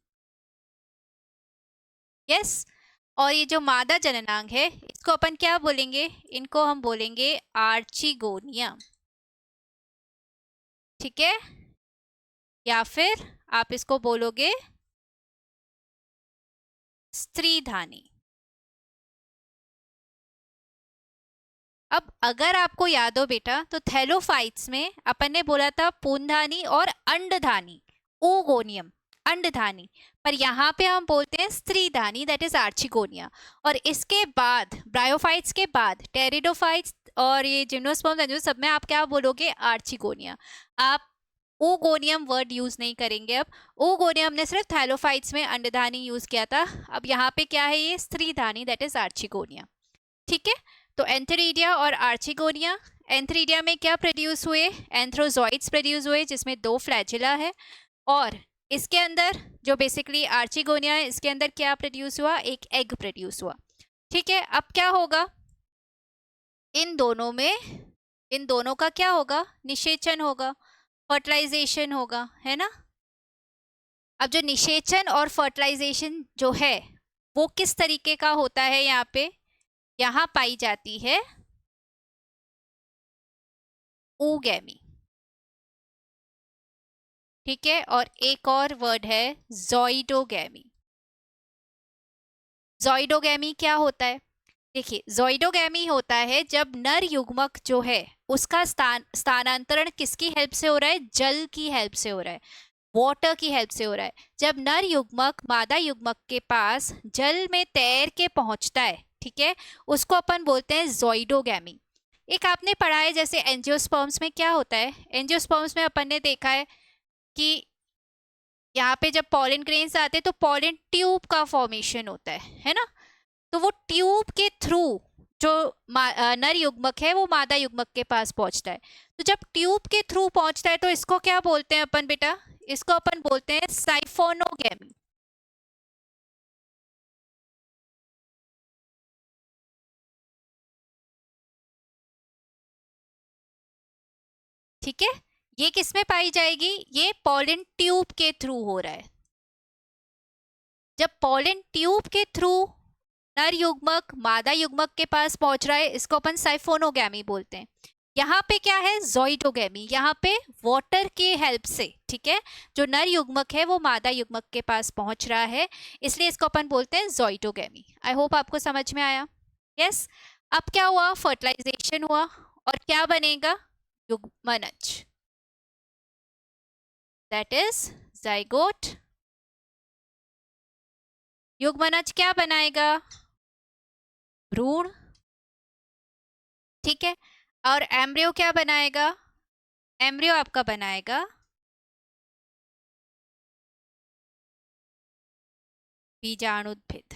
यस। और ये जो मादा जननांग है इसको अपन क्या बोलेंगे? इनको हम बोलेंगे आर्चिगोनिया। ठीक है, या फिर आप इसको बोलोगे स्त्रीधानी। अब अगर आपको याद हो बेटा, तो थैलोफाइट्स में अपन ने बोला था पूंधानी और अंडधानी, ओगोनियम, अंडधानी। पर यहाँ पे हम बोलते हैं स्त्रीधानी, दैट इज आर्चिगोनिया। और इसके बाद ब्रायोफाइट्स के बाद टेरिडोफाइट्स और ये जिम्नोस्पर्म सब में आप क्या बोलोगे? आर्चिगोनिया। आप ओगोनियम वर्ड यूज नहीं करेंगे। अब ओगोनियम हमने सिर्फ थैलोफाइट्स में अंडधानी यूज किया था। अब यहाँ पे क्या है? ये स्त्रीधानी, दैट इज आर्चिगोनिया। ठीक है, तो एंथेरिडिया और आर्चिगोनिया। एंथेरिडिया में क्या प्रोड्यूस हुए? एंथ्रोजॉइड्स प्रोड्यूस हुए, जिसमें 2 फ्लैजिला है। और इसके अंदर जो बेसिकली आर्चिगोनिया है, इसके अंदर क्या प्रोड्यूस हुआ? एक एग प्रोड्यूस हुआ। ठीक है, अब क्या होगा? इन दोनों में, इन दोनों का क्या होगा? निषेचन होगा, फर्टिलाइजेशन होगा, है ना? अब जो निषेचन और फर्टिलाइजेशन जो है वो किस तरीके का होता है? यहाँ पे यहाँ पाई जाती है oogamie। ठीक है, और एक और वर्ड है ज़ोइडोगैमी। ज़ोइडोगैमी क्या होता है? देखिए, ज़ोइडोगैमी होता है जब नर युग्मक जो है उसका स्थानांतरण किसकी हेल्प से हो रहा है? जल की हेल्प से हो रहा है, वाटर की हेल्प से हो रहा है। जब नर युग्मक मादा युग्मक के पास जल में तैर के पहुंचता है, ठीक है, उसको अपन बोलते हैं ज़ोइडोगैमी। एक आपने पढ़ा है जैसे एंजियोस्पर्म्स में क्या होता है? एंजियोस्पर्म्स में अपन ने देखा है कि यहाँ पे जब पॉलन ग्रेन्स आते हैं तो पॉलन ट्यूब का फॉर्मेशन होता है ना? तो वो ट्यूब के थ्रू जो नर युग्मक है वो मादा युग्मक के पास पहुंचता है। तो जब ट्यूब के थ्रू पहुंचता है तो इसको क्या बोलते हैं अपन बेटा? इसको अपन बोलते हैं साइफोनोगैमी। ठीक है, ये किस में पाई जाएगी? ये पॉलन ट्यूब के थ्रू हो रहा है। जब पॉलन ट्यूब के थ्रू नर युग्मक मादा युग्मक के पास पहुंच रहा है, इसको अपन साइफोनोगैमी बोलते हैं। यहाँ पे क्या है? ज़ोइडोगैमी। यहाँ पे वाटर के हेल्प से, ठीक है, जो नर युग्मक है वो मादा युग्मक के पास पहुंच रहा है, इसलिए इसको अपन बोलते हैं ज़ोइडोगैमी। आई होप आपको समझ में आया। यस। अब क्या हुआ? फर्टिलाइजेशन हुआ, और क्या बनेगा? युग्मनज, दैट इज जाइगोट। युग्मनज क्या बनाएगा? भ्रूण। ठीक है, और एम्ब्रियो क्या बनाएगा? एम्ब्रियो आपका बनाएगा बीजाणुद्भिद।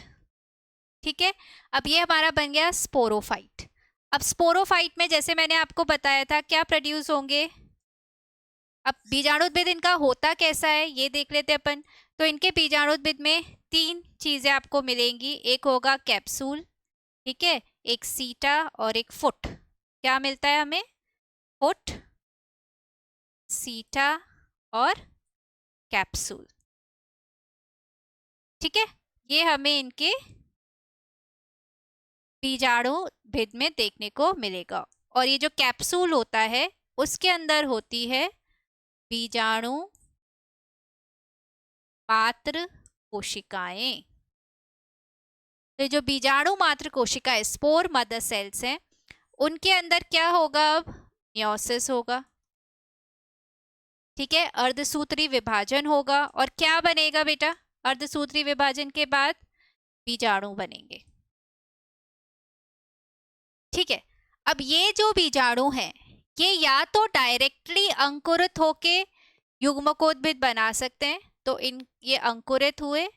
ठीक है, अब ये हमारा बन गया स्पोरोफाइट। अब स्पोरोफाइट में जैसे मैंने आपको बताया था क्या प्रोड्यूस होंगे? अब बीजाणुद्भिद इनका होता कैसा है ये देख लेते हैं अपन। तो इनके बीजाणुद्भिद में 3 चीजें आपको मिलेंगी। एक होगा कैप्सूल, ठीक है, एक सीटा और एक फुट। क्या मिलता है हमें? फुट, सीटा और कैप्सूल। ठीक है, ये हमें इनके बीजाणुभिद में देखने को मिलेगा। और ये जो कैप्सूल होता है उसके अंदर होती है बीजाणु मात्र कोशिकाएं। तो जो बीजाणु मात्र कोशिकाएं स्पोर मदर सेल्स हैं, उनके अंदर क्या होगा? अब मियोसिस होगा, ठीक है, अर्धसूत्री विभाजन होगा। और क्या बनेगा बेटा? अर्धसूत्री विभाजन के बाद बीजाणु बनेंगे, ठीक है। अब ये जो बीजाणु हैं, ये या तो डायरेक्टली अंकुरित होके युग्मकोद्भिद बना सकते हैं, तो ये अंकुरित हुए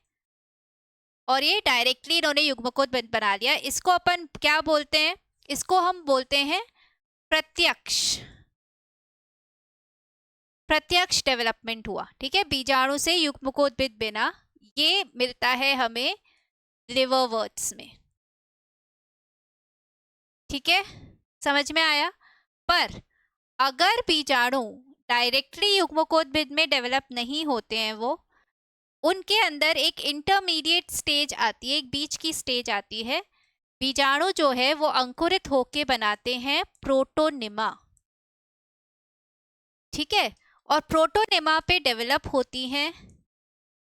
और ये डायरेक्टली इन्होंने युग्मकोद्भिद बना लिया। इसको अपन क्या बोलते हैं? इसको हम बोलते हैं प्रत्यक्ष डेवलपमेंट हुआ, ठीक है। बीजाणु से युग्मकोद्भिद बना, ये मिलता है हमें लिवरवर्ट्स में, ठीक है, समझ में आया। पर अगर बीजाणु डायरेक्टली युग्मकोद्भिद में डेवलप नहीं होते हैं, वो उनके अंदर एक इंटरमीडिएट स्टेज आती है, एक बीच की स्टेज आती है। बीजाणु जो है वो अंकुरित होके बनाते हैं प्रोटोनिमा, ठीक है। और प्रोटोनिमा पे डेवलप होती हैं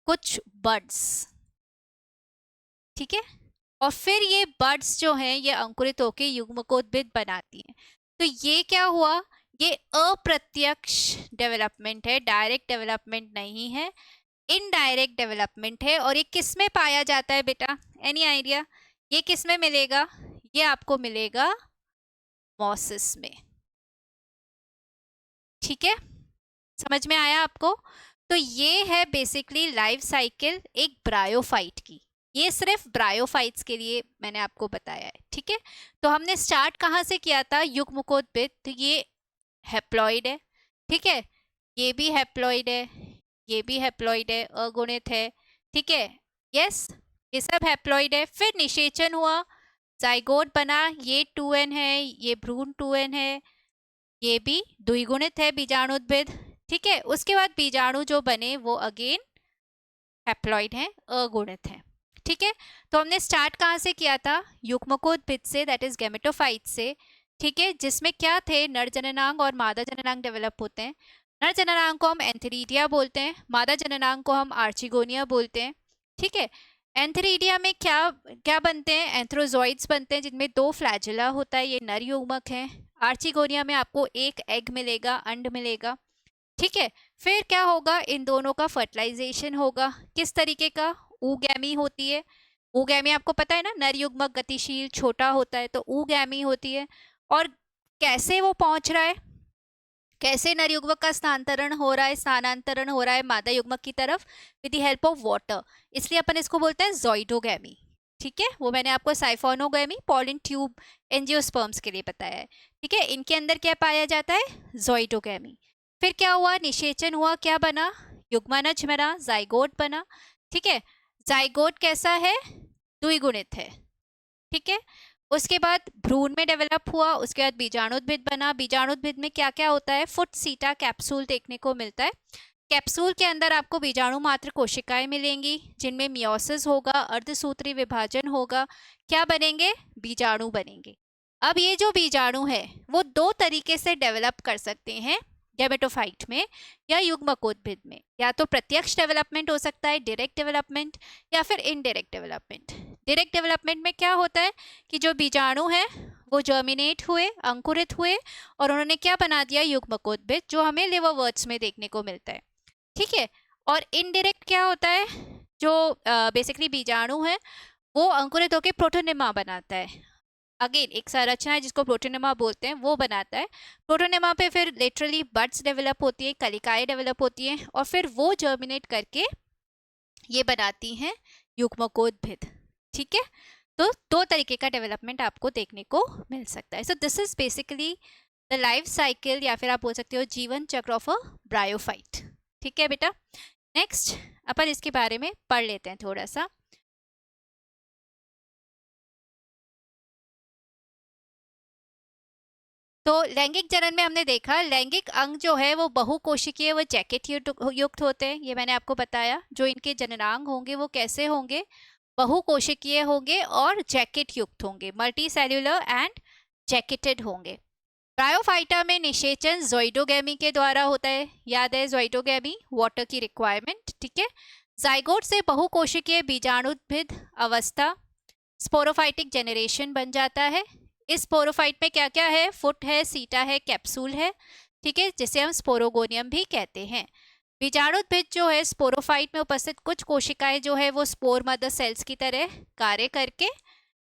कुछ बड्स, ठीक है। और फिर ये बड्स जो हैं ये अंकुरित होके युग्मकोद्भिद बनाती हैं। तो ये क्या हुआ? ये अप्रत्यक्ष डेवलपमेंट है, डायरेक्ट डेवलपमेंट नहीं है, इनडायरेक्ट डेवलपमेंट है। और ये किस में पाया जाता है बेटा? Any idea? ये किस में मिलेगा? ये आपको मिलेगा मॉसिस में, ठीक है, समझ में आया आपको? तो ये है बेसिकली लाइफ साइकिल एक ब्रायोफाइट की। ये सिर्फ ब्रायोफाइट्स के लिए मैंने आपको बताया है, ठीक है। तो हमने स्टार्ट कहाँ से किया था? युग्मकोद्भिद। तो ये हैप्लॉइड है, ठीक है, ये भी हैप्लॉइड है, ये भी हैप्लॉइड है, अगुणित है, ठीक है, यस, ये सब हैप्लॉइड है। फिर निषेचन हुआ, जाइगोट बना, ये 2n है, ये भ्रूण 2n है, ये भी द्विगुणित है बीजाणुद्भिद, ठीक है। उसके बाद बीजाणु जो बने वो अगेन हैप्लॉइड हैं, अगुणित हैं, ठीक है। तो हमने स्टार्ट कहाँ से किया था? युग्मकोद्भिद से, दैट इज गैमेटोफाइट से, ठीक है, जिसमें क्या थे? नर जननांग और मादा जननांग डेवलप होते हैं। नर जननांग को हम एंथेरिडिया बोलते हैं, मादा जननांग को हम आर्चिगोनिया बोलते हैं, ठीक है। एंथेरिडिया में क्या क्या बनते हैं? एंथ्रोजॉइड्स बनते हैं, जिनमें 2 फ्लैजिला होता है, ये नर युग्मक है। आर्चिगोनिया में आपको एक एग मिलेगा, अंड मिलेगा, ठीक है। फिर क्या होगा? इन दोनों का फर्टिलाइजेशन होगा। किस तरीके का? ऊगैमी होती है। ऊगैमी आपको पता है ना, नर युग्मक गतिशील छोटा होता है, तो ऊगैमी होती है। और कैसे वो पहुंच रहा है? कैसे नर युग्मक का स्थानांतरण हो रहा है मादा युग्मक की तरफ? With the help of water, इसलिए अपन इसको बोलते हैं ज़ोइडोगैमी, ठीक है। वो मैंने आपको साइफोनोगैमी, पॉलिन ट्यूब एंजियोस्पर्म्स के लिए बताया है, ठीक है। इनके अंदर क्या पाया जाता है? ज़ोइडोगैमी। फिर क्या हुआ? निषेचन हुआ, क्या बना? युग्मनज बना, जाइगोट बना, ठीक है। जाइगोट कैसा है? द्विगुणित है, ठीक है। उसके बाद भ्रूण में डेवलप हुआ, उसके बाद बीजाणुद्भिद बना। बीजाणुद्भिद में क्या क्या होता है? फुट सीटा कैप्सूल देखने को मिलता है। कैप्सूल के अंदर आपको बीजाणु मात्र कोशिकाएं मिलेंगी, जिनमें मियोसिस होगा, अर्धसूत्री विभाजन होगा, क्या बनेंगे? बीजाणु बनेंगे। अब ये जो बीजाणु है वो 2 तरीके से डेवलप कर सकते हैं गैमेटोफाइट में या युग्मकोद्भिद में। या तो प्रत्यक्ष डेवलपमेंट हो सकता है, डायरेक्ट डेवलपमेंट, या फिर इनडायरेक्ट डेवलपमेंट। डायरेक्ट डेवलपमेंट में क्या होता है कि जो बीजाणु है वो जर्मिनेट हुए, अंकुरित हुए, और उन्होंने क्या बना दिया? युग्मकोद्भिद, जो हमें लिवरवर्ट्स में देखने को मिलता है, ठीक है। और इनडायरेक्ट क्या होता है? जो बेसिकली बीजाणु है वो अंकुरित होकर प्रोटोनिमा बनाता है। अगेन एक संरचना है जिसको प्रोटोनिमा बोलते हैं, वो बनाता है। प्रोटोनिमा पे फिर लिटरली बड्स डेवलप होती है, कलिकाएं डेवलप होती हैं, और फिर वो जर्मिनेट करके ये बनाती हैं युग्मकोद्भिद, ठीक है। तो 2 तरीके का डेवलपमेंट आपको देखने को मिल सकता है। So this is basically the life cycle, या फिर आप बोल सकते हो जीवन चक्र ऑफ अ ब्रायोफाइट, ठीक है बेटा। नेक्स्ट अपन इसके बारे में पढ़ लेते हैं थोड़ा सा। तो लैंगिक जनन में हमने देखा लैंगिक अंग जो है वो बहुकोशिकीय व जैकेट युक्त होते हैं, ये मैंने आपको बताया। जो इनके जननांग होंगे वो कैसे होंगे? बहुकोशिकीय होंगे और जैकेट युक्त होंगे, मल्टी सेल्यूलर एंड जैकेटेड होंगे। ब्रायोफाइटा में निषेचन ज़ोइडोगैमी के द्वारा होता है, याद है ज़ोइडोगैमी, वाटर की रिक्वायरमेंट, ठीक है। जाइगोट से बहुकोशिकीय बीजाणुद्भिद अवस्था, स्पोरोफाइटिक जनरेशन बन जाता है। इस स्पोरोफाइट में क्या क्या है, फुट है, सीटा है, कैप्सूल है, ठीक है, जिसे हम स्पोरोगोनियम भी कहते हैं। बीजाणुद्भिद जो है स्पोरोफाइट में उपस्थित कुछ कोशिकाएं जो है वो स्पोर मदर सेल्स की तरह कार्य करके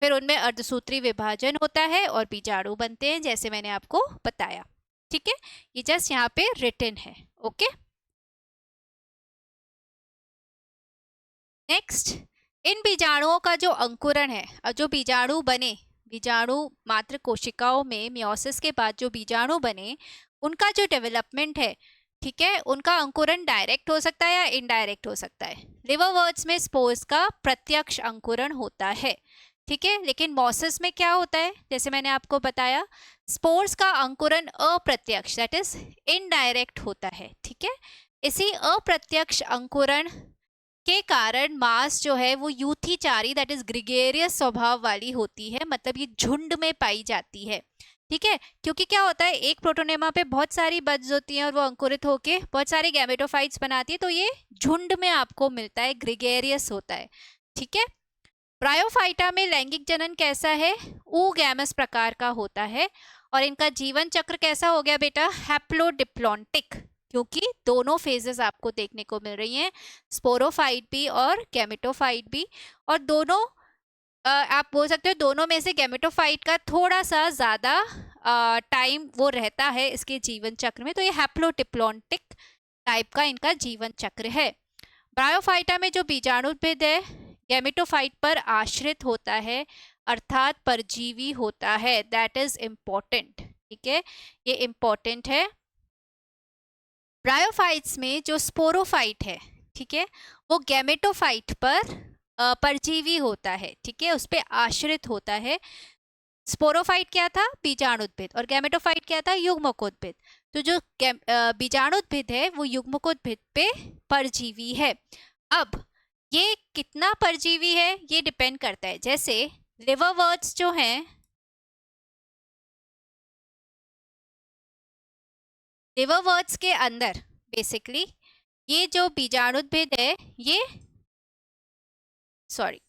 फिर उनमें अर्धसूत्री विभाजन होता है और बीजाणु बनते हैं, जैसे मैंने आपको बताया, ठीक है। ये जस्ट यहाँ पे रिटन है, ओके। नेक्स्ट, इन बीजाणुओं का जो अंकुरण है, जो बीजाणु बने, बीजाणु मात्र कोशिकाओं में मियोसिस के बाद जो बीजाणु बने उनका जो डेवलपमेंट है, ठीक है, उनका अंकुरण डायरेक्ट हो सकता है या इनडायरेक्ट हो सकता है। लिवरवर्ट्स में स्पोर्स का प्रत्यक्ष अंकुरण होता है, ठीक है, लेकिन मॉसिस में क्या होता है, जैसे मैंने आपको बताया, स्पोर्स का अंकुरण अप्रत्यक्ष, दैट इज इनडायरेक्ट होता है, ठीक है। इसी अप्रत्यक्ष अंकुरण के कारण मास जो है वो यूथीचारी, दैट इज ग्रिगेरियस स्वभाव वाली होती है, मतलब ये झुंड में पाई जाती है, ठीक है। क्योंकि क्या होता है, एक प्रोटोनेमा पे बहुत सारी बड्स होती हैं और वो अंकुरित होके बहुत सारे गैमेटोफाइट्स बनाती है, तो ये झुंड में आपको मिलता है, ग्रिगेरियस होता है, ठीक है। ब्रायोफाइटा में लैंगिक जनन कैसा है, ऊगैमस प्रकार का होता है, और इनका जीवन चक्र कैसा हो गया बेटा, हैप्लोडिप्लॉन्टिक, क्योंकि दोनों फेजेस आपको देखने को मिल रही हैं, स्पोरोफाइट भी और गैमेटोफाइट भी, और दोनों आप बोल सकते हो दोनों में से गैमेटोफाइट का थोड़ा सा ज़्यादा टाइम वो रहता है इसके जीवन चक्र में, तो ये हैप्लोडिप्लॉन्टिक टाइप का इनका जीवन चक्र है। ब्रायोफाइटा में जो बीजाणुद्भिद है गैमेटोफाइट पर आश्रित होता है, अर्थात परजीवी होता है, दैट इज इम्पोर्टेंट, ठीक है, ये इम्पोर्टेंट है। ब्रायोफाइट्स में जो स्पोरोफाइट है, ठीक है, वो गैमेटोफाइट पर परजीवी होता है, ठीक है, उस पर आश्रित होता है। स्पोरोफाइट क्या था, बीजाणुद्भिद, और गैमेटोफाइट क्या था, युग्मकोद्भिद। तो जो बीजाणुद्भिद है वो युग्मकोद्भिद पे परजीवी है। अब ये कितना परजीवी है ये डिपेंड करता है, जैसे लिवरवर्ट्स जो हैं, लिवरवर्ट्स के अंदर बेसिकली ये जो बीजाणुद्भिद है ये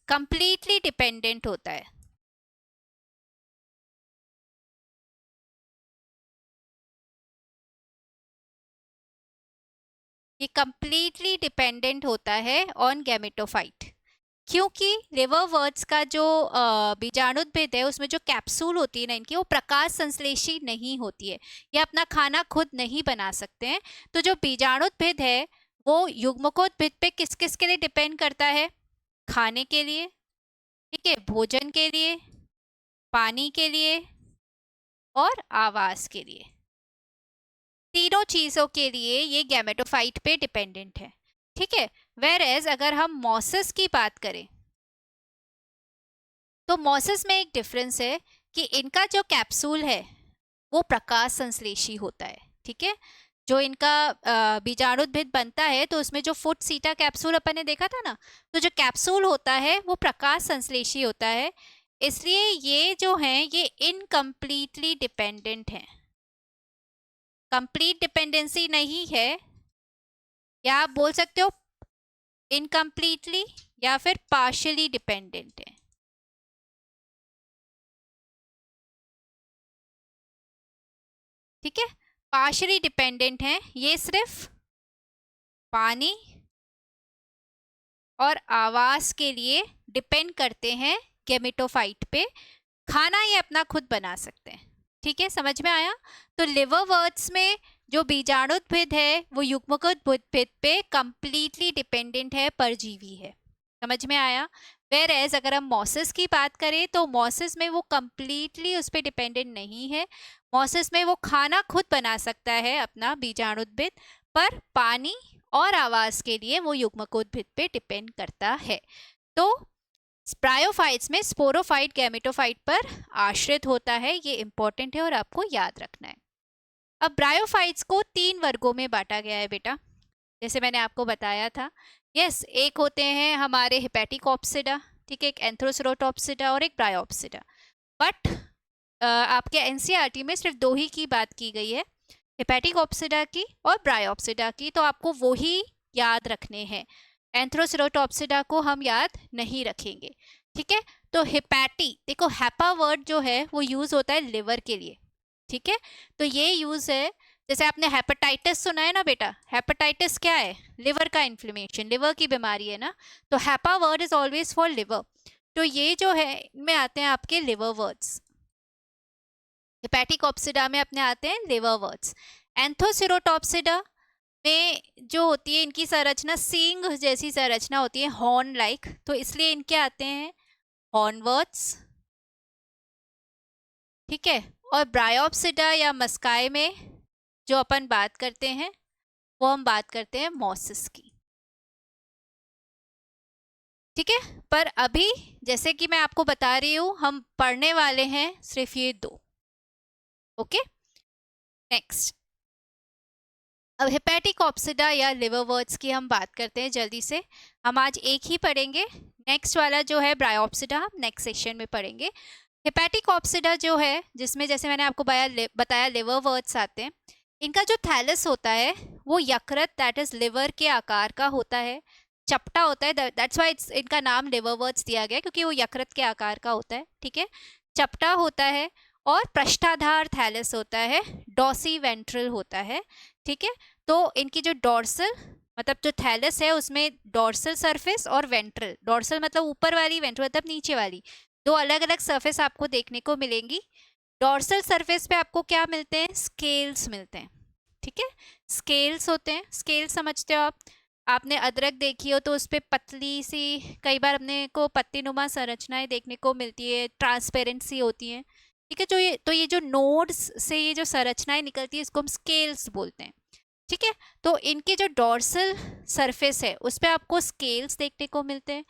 कंप्लीटली डिपेंडेंट होता है, ये कंप्लीटली डिपेंडेंट होता है ऑन गैमेटोफाइट, क्योंकि लिवरवर्ट्स का जो बीजाणुद्भिद है उसमें जो कैप्सूल होती है ना इनकी, वो प्रकाश संश्लेषी नहीं होती है, ये अपना खाना खुद नहीं बना सकते हैं। तो जो बीजाणुद्भिद है वो युग्मकोद्भिद पे किस किस के लिए डिपेंड करता है, खाने के लिए, ठीक है, भोजन के लिए, पानी के लिए और आवास के लिए, तीनों चीजों के लिए ये गैमेटोफाइट पे डिपेंडेंट है, ठीक है। वेयरएज अगर हम मॉसिस की बात करें तो मॉसिस में एक डिफरेंस है कि इनका जो कैप्सूल है वो प्रकाश संश्लेषी होता है, ठीक है। जो इनका बीजाणुद्भिद बनता है तो उसमें जो फुट सीटा कैप्सूल अपन ने देखा था ना, तो जो कैप्सूल होता है वो प्रकाश संश्लेषी होता है, इसलिए ये जो हैं ये इनकम्प्लीटली डिपेंडेंट हैं, कंप्लीट डिपेंडेंसी नहीं है, या आप बोल सकते हो इनकम्प्लीटली या फिर पार्शियली डिपेंडेंट है, ठीक है। पार्शियली डिपेंडेंट है, ये सिर्फ पानी और आवास के लिए डिपेंड करते हैं गैमेटोफाइट पे, खाना ये अपना खुद बना सकते हैं, ठीक है, समझ में आया। तो लिवरवर्ट्स में जो बीजाणुद्भिद है वो युग्मकोद्भिद पे कंप्लीटली डिपेंडेंट है, परजीवी है, समझ में आया। वेयर एज अगर हम मॉसिस की बात करें तो मॉसिस में वो कंप्लीटली उस पर डिपेंडेंट नहीं है, मॉसिस में वो खाना खुद बना सकता है अपना बीजाणुद्भिद, पर पानी और आवास के लिए वो युग्मकोद्भिद पे डिपेंड करता है। तो ब्रायोफाइट्स में स्पोरोफाइट गैमेटोफाइट पर आश्रित होता है, ये इंपॉर्टेंट है और आपको याद रखना है। अब ब्रायोफाइट्स को 3 वर्गों में बांटा गया है बेटा, जैसे मैंने आपको बताया था। यस, एक होते हैं हमारे हिपैटिक ऑप्सिडा, ठीक है, एक एंथ्रोसेरोटॉप्सिडा और एक ब्रायोप्सिडा, बट आपके एनसीईआरटी में सिर्फ दो ही की बात की गई है, हेपेटिक ऑप्सिडा की और ब्रायोप्सिडा की, तो आपको वो ही याद रखने हैं। एंथ्रोसेरोटॉप्सिडा को हम याद नहीं रखेंगे, ठीक है। तो हेपैटी, देखो हैपा वर्ड जो है वो यूज होता है लिवर के लिए, ठीक है। तो ये यूज है, जैसे आपने हेपेटाइटिस सुना है ना बेटा, हेपेटाइटिस क्या है, लिवर का इन्फ्लेमेशन, लिवर की बीमारी है ना, तो HEPA word is always for liver. तो ये जो है इनमें आते हैं आपके लिवर वर्ड्स, हेपेटिक ऑप्सिडा में अपने आते हैं लिवर वर्ड्स। एंथोसिरोटॉप्सिडा में जो होती है इनकी संरचना सींग जैसी संरचना होती है, हॉर्न लाइक, तो इसलिए इनके आते हैं हॉर्न वर्ड्स, ठीक है। और ब्रायोप्सिडा या मस्काई में जो अपन बात करते हैं वो हम बात करते हैं मॉसिस की, ठीक है। पर अभी जैसे कि मैं आपको बता रही हूँ हम पढ़ने वाले हैं सिर्फ ये दो, ओके। नेक्स्ट, अब हेपेटिक ऑप्सिडा या लिवर वर्ड्स की हम बात करते हैं जल्दी से। हम आज एक ही पढ़ेंगे, नेक्स्ट वाला जो है ब्रायोप्सिडा हम नेक्स्ट सेशन में पढ़ेंगे। हेपेटिक ऑप्सिडा जो है जिसमें जैसे मैंने आपको बताया लिवर वर्ड्स आते हैं, इनका जो थैलस होता है वो यकृत दैट इज लिवर के आकार का होता है, चपटा होता है, दैट्स वाई इनका नाम लिवर वर्ड्स दिया गया क्योंकि वो यकृत के आकार का होता है, ठीक है, चपटा होता है। और पृष्ठाधार थैलस होता है, डॉसी वेंट्रल होता है, ठीक है। तो इनकी जो डॉर्सल मतलब जो थैलस है उसमें डॉर्सल सरफेस और वेंट्रल, डॉर्सल मतलब ऊपर वाली, वेंट्रल मतलब नीचे वाली, दो अलग अलग सरफेस आपको देखने को मिलेंगी। डॉर्सल सरफेस पे आपको क्या मिलते हैं, स्केल्स मिलते हैं, ठीक है, स्केल्स होते हैं। स्केल समझते हो आप, आपने अदरक देखी हो तो उस पर पतली सी, कई बार अपने को पत्ती नुमा संरचनाएं देखने को मिलती है, ट्रांसपेरेंट सी होती हैं, ठीक है। तो ये जो नोड्स से ये जो संरचनाएं निकलती है इसको हम स्केल्स बोलते हैं, ठीक है। तो इनके जो डॉर्सल सरफेस है उस पर आपको स्केल्स देखने को मिलते हैं,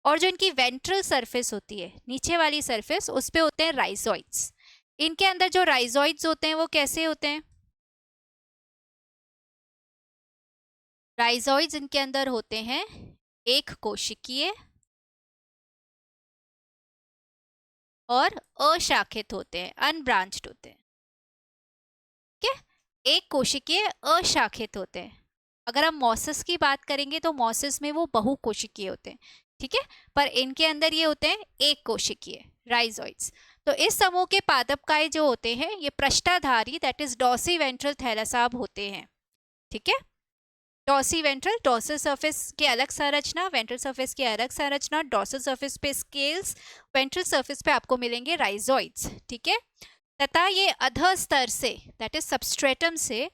और जो इनकी वेंट्रल सरफेस होती है नीचे वाली सरफेस उस पे होते हैं राइजोइड्स। इनके अंदर जो राइजोइड्स होते हैं वो कैसे होते हैं, राइजोइड्स इनके अंदर होते हैं एक कोशिकीय और अशाखित होते हैं, अनब्रांच्ड होते हैं, ठीक है। एक कोशिकीय अशाखित होते हैं। अगर हम मॉसिस की बात करेंगे तो मॉसिस में वो बहुकोशिकीय होते हैं, ठीक है। पर इनके अंदर ये होते हैं एक कोशिकीय राइजोइड्स। तो इस समूह के पादपकाय जो होते हैं ये पृष्ठाधारी दैट इज डॉसी वेंट्रल थैलासाब होते हैं, ठीक है। डॉसी वेंट्रल, डॉर्सल सरफेस की अलग संरचना, वेंट्रल सरफेस की अलग संरचना, डॉर्सल सरफेस पे स्केल्स, वेंट्रल सरफेस पे आपको मिलेंगे राइजोइड्स, ठीक है। तथा ये अधः स्तर से दैट इज सबस्ट्रेटम से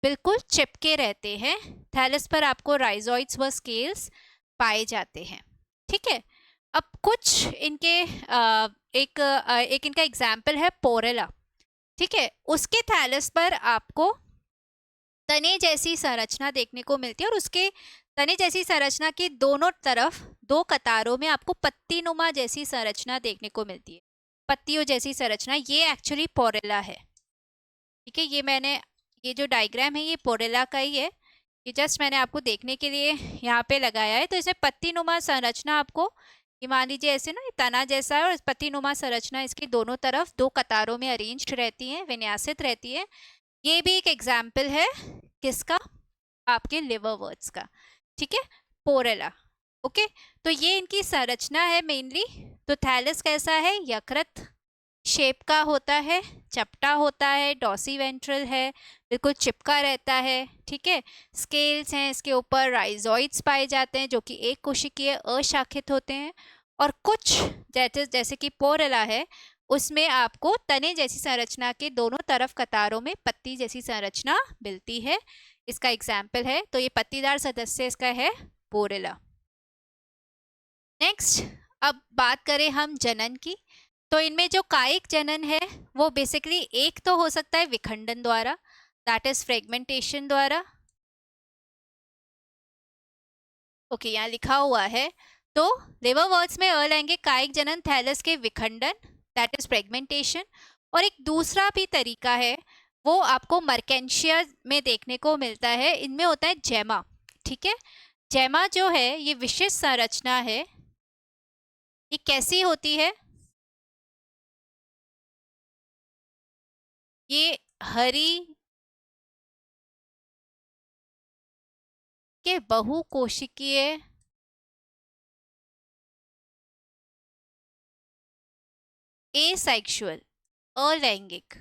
बिल्कुल चिपके रहते हैं, थैलस पर आपको राइजोइड्स व स्केल्स पाए जाते हैं, ठीक है। अब कुछ इनके एक इनका एग्जाम्पल है पोरेला, ठीक है, उसके थैलस पर आपको तने जैसी संरचना देखने को मिलती है, और उसके तने जैसी संरचना के दोनों तरफ दो कतारों में आपको पत्ती नुमा जैसी संरचना देखने को मिलती है, पत्तियों जैसी संरचना, ये एक्चुअली पोरेला है, ठीक है। ये जो डायग्राम है ये पोरेला का ही है, ये जस्ट मैंने आपको देखने के लिए यहाँ पे लगाया है। तो इसे पत्ती नुमा संरचना आपको, ये मान लीजिए ऐसे ना तना जैसा है और पत्ती नुमा संरचना इसकी दोनों तरफ दो कतारों में अरेंज्ड रहती है, विन्यासित रहती है। ये भी एक एग्जाम्पल है किसका, आपके लिवर वर्ड्स का, ठीक है, पोरेला, ओके। तो ये इनकी संरचना है मेनली। तो थैलस कैसा है, यकृत शेप का होता है, चपटा होता है, डॉसी वेंट्रल है, बिल्कुल चिपका रहता है, ठीक है। स्केल्स हैं, इसके ऊपर राइजोइड्स पाए जाते हैं जो कि एक कोशिकीय अशाखित होते हैं, और कुछ जैसे कि पोरेला है उसमें आपको तने जैसी संरचना के दोनों तरफ कतारों में पत्ती जैसी संरचना मिलती है, इसका एग्जाम्पल है। तो ये पत्तीदार सदस्य इसका है पोरेला। नेक्स्ट, अब बात करें हम जनन की, तो इनमें जो कायिक जनन है वो बेसिकली एक तो हो सकता है विखंडन द्वारा, दैट इज फ्रेगमेंटेशन द्वारा, ओके, यहाँ लिखा हुआ है। तो लिवर वर्ड्स में लेंगे कायिक जनन थैलस के विखंडन दैट इज फ्रेगमेंटेशन, और एक दूसरा भी तरीका है वो आपको मर्केंशिया में देखने को मिलता है, इनमें होता है जैमा, ठीक है। जैमा जो है ये विशिष्ट संरचना है, ये कैसी होती है, ये हरी के बहुकोशिकीय एसेक्सुअल अलैंगिक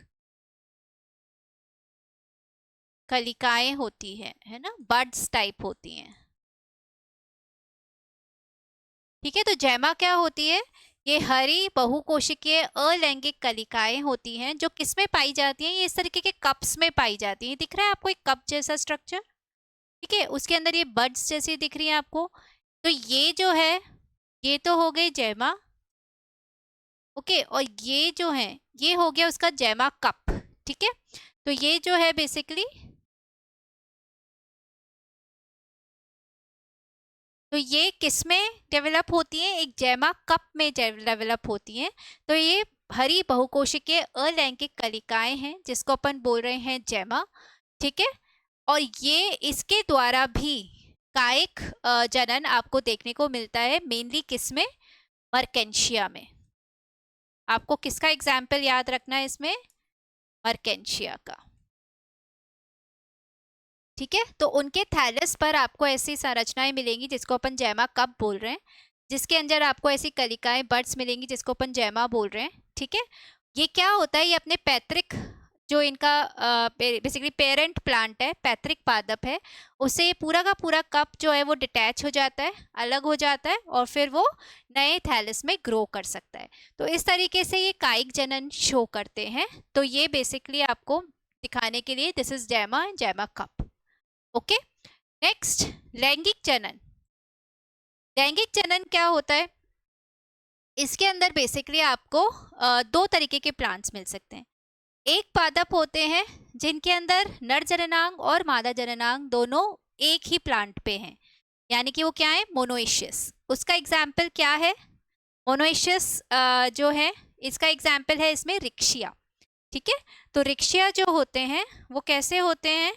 कलिकाएं होती हैं, है ना, बड्स टाइप होती हैं। ठीक है, तो जैमा क्या होती है? ये हरी बहुकोशिकीय अलैंगिक कलिकाएं होती हैं जो किसमें पाई जाती हैं? ये इस तरीके के कप्स में पाई जाती हैं। दिख रहा है आपको एक कप जैसा स्ट्रक्चर? ठीक है, उसके अंदर ये बड्स जैसी दिख रही है आपको। तो ये जो है, ये तो हो गए जैमा। ओके, और ये जो है, ये हो गया उसका जैमा कप। ठीक है, तो ये जो है बेसिकली, तो ये किस में डेवलप होती हैं? एक जैमा कप में डेवलप होती हैं। तो ये हरी बहुकोशिकीय अलैंगिक कलिकाएं हैं जिसको अपन बोल रहे हैं जैमा। ठीक है, और ये इसके द्वारा भी कायिक जनन आपको देखने को मिलता है, मेनली किस में? मर्केंशिया में। आपको किसका एग्जाम्पल याद रखना है इसमें? मर्केंशिया का। ठीक है, तो उनके थैलस पर आपको ऐसी संरचनाएं मिलेंगी जिसको अपन जैमा कप बोल रहे हैं, जिसके अंदर आपको ऐसी कलिकाएं बड्स मिलेंगी जिसको अपन जैमा बोल रहे हैं। ठीक है, ये क्या होता है? ये अपने पैतृक, जो इनका बेसिकली पेरेंट प्लांट है, पैतृक पादप है, उससे ये पूरा का पूरा कप जो है वो डिटैच हो जाता है, अलग हो जाता है, और फिर वो नए थैलस में ग्रो कर सकता है। तो इस तरीके से ये कायिक जनन शो करते हैं। तो ये बेसिकली आपको दिखाने के लिए, दिस इज जैमा एंड जैमा कप। ओके, नेक्स्ट, लैंगिक जनन। लैंगिक जनन क्या होता है? इसके अंदर बेसिकली आपको दो तरीके के प्लांट्स मिल सकते हैं। एक पादप होते हैं जिनके अंदर नर जननांग और मादा जननांग दोनों एक ही प्लांट पे हैं, यानी कि वो क्या है? मोनोइशियस। उसका एग्जाम्पल क्या है? मोनोइशियस जो है, इसका एग्जाम्पल है इसमें रिक्शिया। ठीक है, तो रिक्शिया जो होते हैं वो कैसे होते हैं?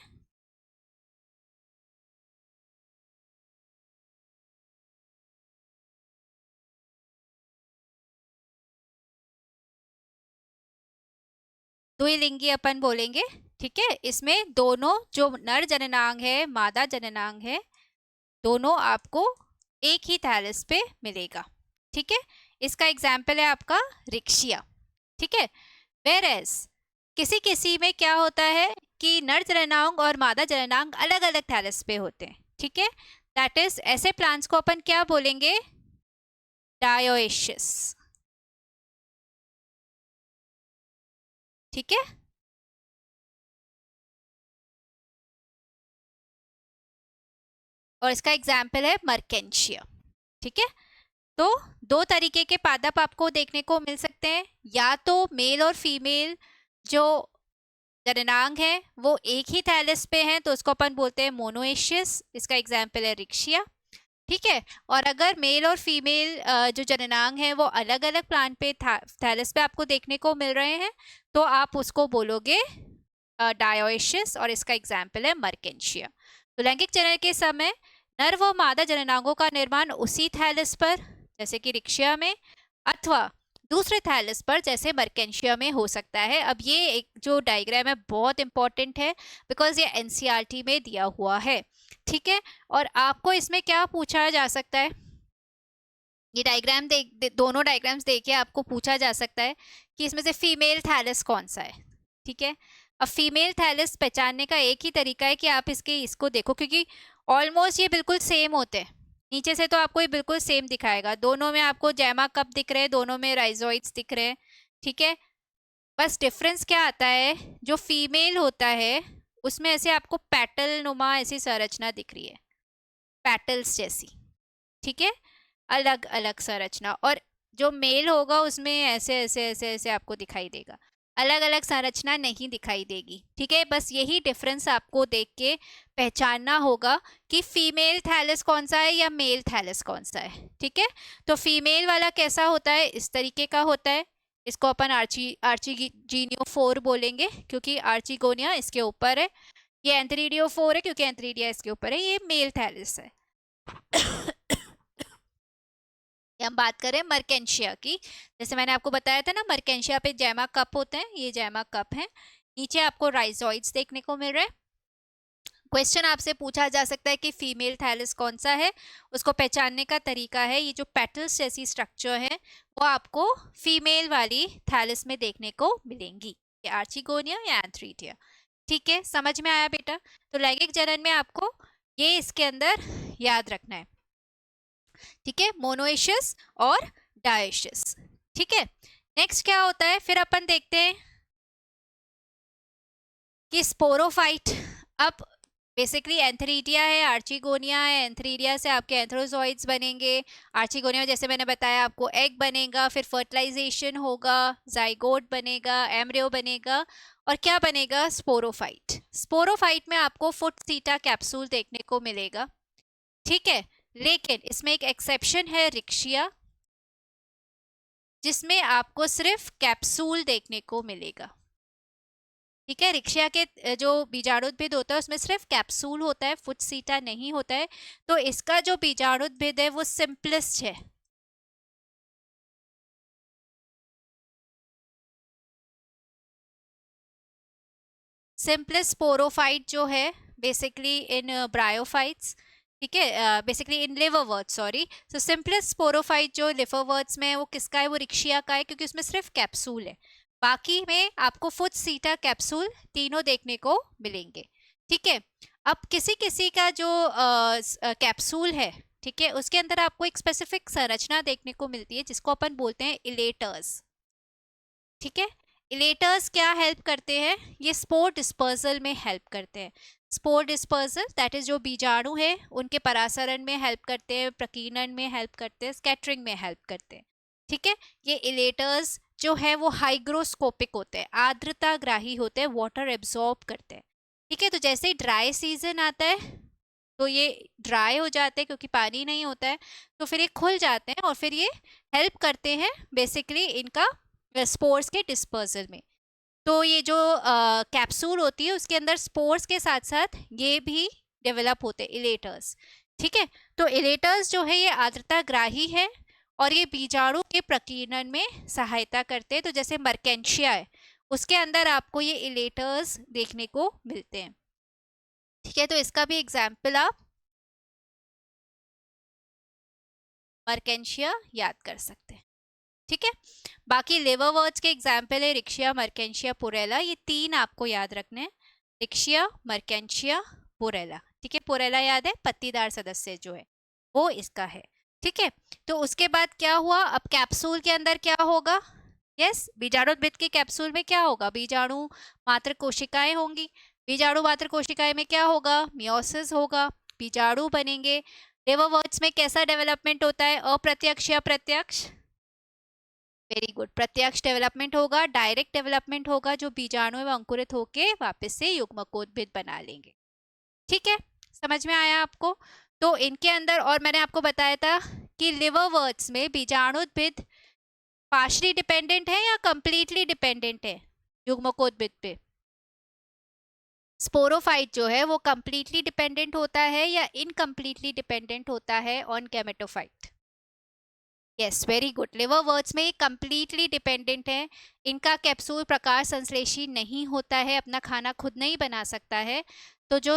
द्विलिंगी अपन बोलेंगे। ठीक है, इसमें दोनों जो नर जननांग है, मादा जननांग है, दोनों आपको एक ही थैलस पे मिलेगा। ठीक है, इसका एग्जाम्पल है आपका रिक्शिया। ठीक है, वेरएज किसी किसी में क्या होता है कि नर जननांग और मादा जननांग अलग अलग थैलस पे होते हैं। ठीक है, दैट इज, ऐसे प्लांट्स को अपन क्या बोलेंगे? डायोएशियस। ठीक है, और इसका एग्जाम्पल है मर्केंशिया। ठीक है, तो दो तरीके के पादप आपको देखने को मिल सकते हैं, या तो मेल और फीमेल जो जननांग है वो एक ही थैलस पे हैं, तो उसको अपन बोलते हैं मोनोएशियस। इसका एग्जाम्पल है रिक्शिया। ठीक है, और अगर मेल और फीमेल जो जननांग है वो अलग अलग प्लांट पे थैलस पे आपको देखने को मिल रहे हैं, तो आप उसको बोलोगे डायोएशियस, और इसका एग्जाम्पल है मर्केंशिया। तो लैंगिक जनन के समय नर व मादा जननांगों का निर्माण उसी थैलस पर, जैसे कि रिक्शिया में, अथवा दूसरे थैलस पर जैसे मर्केंशिया में हो सकता है। अब ये एक जो डायग्राम है बहुत इंपॉर्टेंट है, बिकॉज ये एनसीईआरटी में दिया हुआ है। ठीक है, और आपको इसमें क्या पूछा जा सकता है? ये डायग्राम दोनों डायग्राम्स देखिए, आपको पूछा जा सकता है कि इसमें से फीमेल थैलस कौन सा है। ठीक है, अब फीमेल थैलस पहचानने का एक ही तरीका है कि आप इसको देखो, क्योंकि ऑलमोस्ट ये बिल्कुल सेम होते हैं। नीचे से तो आपको ये बिल्कुल सेम दिखाएगा, दोनों में आपको जैमा कप दिख रहे हैं, दोनों में राइजोइड्स दिख रहे हैं। ठीक है, बस डिफरेंस क्या आता है? जो फीमेल होता है उसमें ऐसे आपको पैटल नुमा ऐसी संरचना दिख रही है, पैटल्स जैसी। ठीक है, अलग अलग संरचना, और जो मेल होगा उसमें ऐसे ऐसे ऐसे ऐसे आपको दिखाई देगा, अलग अलग संरचना नहीं दिखाई देगी। ठीक है, बस यही डिफरेंस आपको देख के पहचानना होगा कि फीमेल थैलस कौन सा है या मेल थैलस कौन सा है। ठीक है, तो फीमेल वाला कैसा होता है? इस तरीके का होता है। इसको अपन आर्चिजीनियोफोर बोलेंगे क्योंकि आर्चिगोनिया इसके ऊपर है। ये एंथेरिडियोफोर है क्योंकि एंथेरिडिया इसके ऊपर है। ये मेल थैलस है। हम बात करें मर्केंशिया की, जैसे मैंने आपको बताया था ना, मर्केंशिया पे जैमा कप होते हैं, ये जैमा कप हैं। नीचे आपको राइजोइड्स देखने को मिल रहे हैं। क्वेश्चन आपसे पूछा जा सकता है कि फीमेल थैलस कौन सा है, उसको पहचानने का तरीका है ये जो पेटल्स जैसी स्ट्रक्चर है वो आपको फीमेल वाली थैलस में देखने को मिलेंगी, ये आर्चिगोनिया या एंथ्रीडिया। ठीक है, समझ में आया बेटा? तो लैंगिक जनन में आपको ये इसके अंदर याद रखना है। ठीक है, मोनोइशियस और डायोइशियस। ठीक है, नेक्स्ट क्या होता है फिर अपन देखते हैं कि स्पोरोफाइट। अब बेसिकली एंथरीडिया है, आर्चिगोनिया है, एंथरीडिया से आपके एंथ्रोजॉइड्स बनेंगे। आर्चिगोनिया जैसे मैंने बताया आपको एग बनेगा, फिर फर्टिलाइजेशन होगा, जाइगोट बनेगा, एम्ब्रियो बनेगा और क्या बनेगा, स्पोरोफाइट। स्पोरोफाइट में आपको फुट सीटा कैप्सूल देखने को मिलेगा। ठीक है, लेकिन इसमें एक एक्सेप्शन है रिक्शिया, जिसमें आपको सिर्फ कैप्सूल देखने को मिलेगा। ठीक है, रिक्शिया के जो बीजाणुद्भिद होता है उसमें सिर्फ कैप्सूल होता है, फुट सीटा नहीं होता है। तो इसका जो बीजाणुद्भिद है वो सिंपलेस्ट है। सिंपलेस्ट स्पोरोफाइट जो है बेसिकली इन ब्रायोफाइट्स, ठीक है, बेसिकली इन लिवरवर्ट्स, सॉरी। तो सिंपलेस्ट स्पोरोफाइट जो लिवरवर्ट्स में है वो किसका है, वो रिक्शिया का है, क्योंकि उसमें सिर्फ कैप्सूल है। बाकी में आपको फुट सीटा कैप्सूल तीनों देखने को मिलेंगे। ठीक है, अब किसी किसी का जो कैप्सूल है, ठीक है, उसके अंदर आपको एक स्पेसिफिक संरचना देखने को मिलती है जिसको अपन बोलते हैं इलेटर्स। ठीक है, इलेटर्स क्या हेल्प करते हैं, ये स्पोर डिस्पर्सल में हेल्प करते हैं। स्पोर डिस्पर्सल दैट इज जो बीजाणु है उनके परासरण में हेल्प करते हैं, प्रकीर्णन में हेल्प करते हैं, स्कैटरिंग में हेल्प करते हैं। ठीक है, ये इलेटर्स जो है वो हाइग्रोस्कोपिक होते हैं, आर्द्रताग्राही होते हैं, वाटर एब्जॉर्ब करते हैं। ठीक है, तो जैसे ही ड्राई सीजन आता है तो ये ड्राई हो जाते हैं क्योंकि पानी नहीं होता है, तो फिर ये खुल जाते हैं और फिर ये हेल्प करते हैं बेसिकली इनका स्पोर्स के डिस्पर्सल में। तो ये जो कैप्सूल होती है उसके अंदर स्पोर्स के साथ साथ ये भी डेवलप होते हैं, इलेटर्स। ठीक है, तो इलेटर्स जो है ये आर्द्रताग्राही है और ये बीजाणु के प्रकीर्णन में सहायता करते हैं। तो जैसे मर्केंशिया है उसके अंदर आपको ये इलेटर्स देखने को मिलते हैं। ठीक है, तो इसका भी एग्जाम्पल आप मर्केंशिया याद कर सकते हैं। ठीक है, बाकी लिवरवर्ट्स के एग्जाम्पल है रिक्शिया, मर्केंशिया, पुरेला, ये तीन आपको याद रखने हैं, रिक्शिया, मर्केंशिया, पुरेला। ठीक है, पुरेला याद है, पत्तीदार सदस्य जो है वो इसका है। ठीक है, तो उसके बाद क्या हुआ, अब कैप्सूल के अंदर क्या होगा, यस, बीजाणुद्भिद के कैप्सूल में क्या होगा, बीजाणु मात्र कोशिकाएं होंगी। बीजाणु मात्र कोशिकाएं में क्या होगा, मियोसिस होगा, बीजाणु बनेंगे। लिवरवर्ट्स में कैसा डेवलपमेंट होता है, अप्रत्यक्ष या प्रत्यक्ष, वेरी गुड, प्रत्यक्ष डेवलपमेंट होगा, डायरेक्ट डेवलपमेंट होगा, जो बीजाणु एवं अंकुरित होके वापस से युग्मकोद्भिद बना लेंगे। ठीक है, समझ में आया आपको? तो इनके अंदर, और मैंने आपको बताया था कि लिवरवर्ट्स में बीजाणुद्भिद पार्शली डिपेंडेंट है या कंप्लीटली डिपेंडेंट है युग्मकोद्भिद पे। स्पोरोफाइट जो है वो कंप्लीटली डिपेंडेंट होता है या इनकम्प्लीटली डिपेंडेंट होता है on gametophyte. Yes, very good, liverworts में कंप्लीटली डिपेंडेंट है, इनका कैप्सूल प्रकाश संश्लेषी नहीं होता है, अपना खाना खुद नहीं बना सकता है। तो जो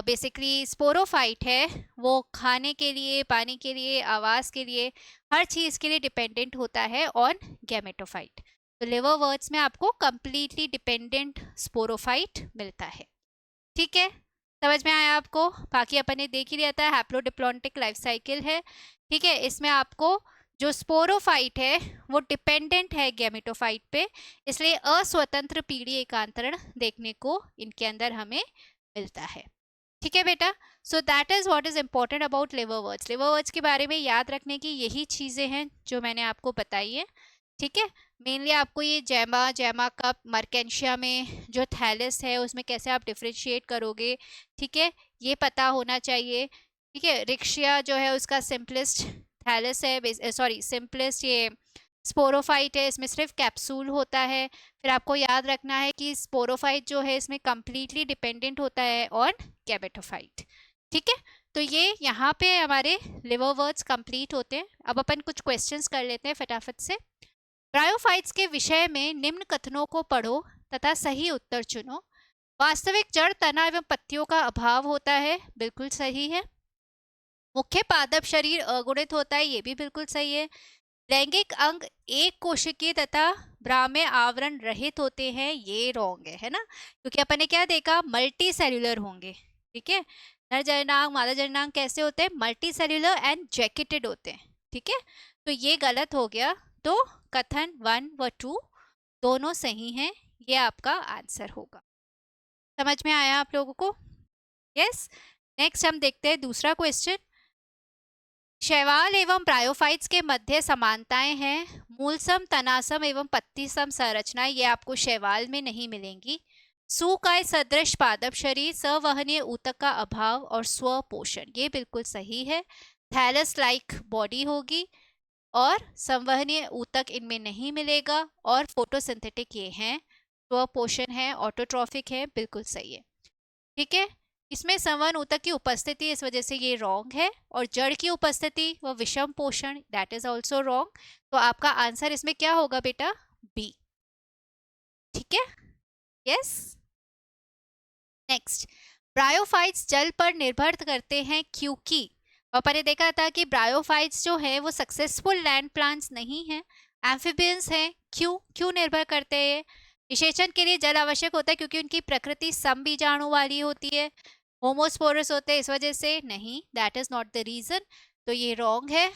बेसिकली स्पोरोफाइट है वो खाने के लिए, पानी के लिए, आवास के लिए, हर चीज़ के लिए डिपेंडेंट होता है ऑन गैमेटोफाइट। तो लिवरवर्ट्स में आपको कंप्लीटली डिपेंडेंट स्पोरोफाइट मिलता है। ठीक है, समझ में आया आपको? बाकी अपन ने देख ही लिया था, हैप्लोडिप्लॉन्टिक लाइफ साइकिल है। ठीक है, इसमें आपको जो स्पोरोफाइट है वो डिपेंडेंट है गैमेटोफाइट पे, इसलिए अस्वतंत्र पीढ़ी एकांतरण देखने को इनके अंदर हमें मिलता है। ठीक है बेटा, so that is what is important about liverworts. Liverworts के बारे में याद रखने की यही चीज़ें हैं जो मैंने आपको बताई है। ठीक है, मेनली आपको ये जैमा कप, मर्केंशिया में जो थैलस है उसमें कैसे आप डिफ्रेंशिएट करोगे, ठीक है, ये पता होना चाहिए। ठीक है, रिक्शिया जो है उसका सिंपलेस्ट थैलस है, सॉरी सिंपलेस्ट ये स्पोरोफाइट है, इसमें सिर्फ कैप्सूल होता है। फिर आपको याद रखना है कि स्पोरोफाइट जो है इसमें कंप्लीटली डिपेंडेंट होता है ऑन गैमेटोफाइट। ठीक है, तो ये यहाँ पे हमारे लिवरवर्ट्स कंप्लीट होते हैं। अब अपन कुछ क्वेश्चंस कर लेते हैं फटाफट से। ब्रायोफाइट्स के विषय में निम्न कथनों को पढ़ो तथा सही उत्तर चुनो। वास्तविक जड़ तना एवं पत्तियों का अभाव होता है, बिल्कुल सही है। मुख्य पादप शरीर अगुणित होता है, ये भी बिल्कुल सही है। लैंगिक अंग एक कोशिकीय तथा ब्राह्म्य आवरण रहित होते हैं, ये रॉन्ग है ना, क्योंकि अपन ने क्या देखा, मल्टी सेल्यूलर होंगे, ठीक है। नर जननांग मादा जननांग कैसे होते हैं, मल्टी सेल्यूलर एंड जैकेटेड होते हैं, ठीक है। तो ये गलत हो गया, तो कथन 1 व 2 दोनों सही हैं, ये आपका आंसर होगा। समझ में आया आप लोगों को? यस। नेक्स्ट हम देखते हैं दूसरा क्वेश्चन। शैवाल एवं ब्रायोफाइट्स के मध्य समानताएं हैं। मूलसम, तनासम एवं पत्तीसम संरचनाएं ये आपको शैवाल में नहीं मिलेंगी। सूकाय सदृश पादप शरीर, संवहनीय ऊतक का अभाव और स्वपोषण, ये बिल्कुल सही है। थैलस लाइक बॉडी होगी और संवहनीय ऊतक इनमें नहीं मिलेगा, और फोटोसिंथेटिक ये हैं, स्वपोषण है, ऑटोट्रॉफिक है, बिल्कुल सही है, ठीक है। इसमें संवहन ऊतक की उपस्थिति, इस वजह से ये रॉन्ग है, और जड़ की उपस्थिति व विषम पोषण, दैट इज ऑल्सो रॉन्ग। तो आपका आंसर इसमें क्या होगा बेटा, बी, ठीक है। यस। नेक्स्ट, ब्रायोफाइट्स जल पर निर्भर करते हैं क्योंकि, अपन ने देखा था कि ब्रायोफाइट्स जो है वो सक्सेसफुल लैंड प्लांट्स नहीं है, एम्फिबियंस हैं। क्यों निर्भर करते हैं? निषेचन के लिए जल आवश्यक होता है क्योंकि उनकी प्रकृति समबीजाणु वाली होती है, होमोस्पोरस होते हैं, इस वजह से नहीं, that is not the reason, तो ये रॉन्ग है।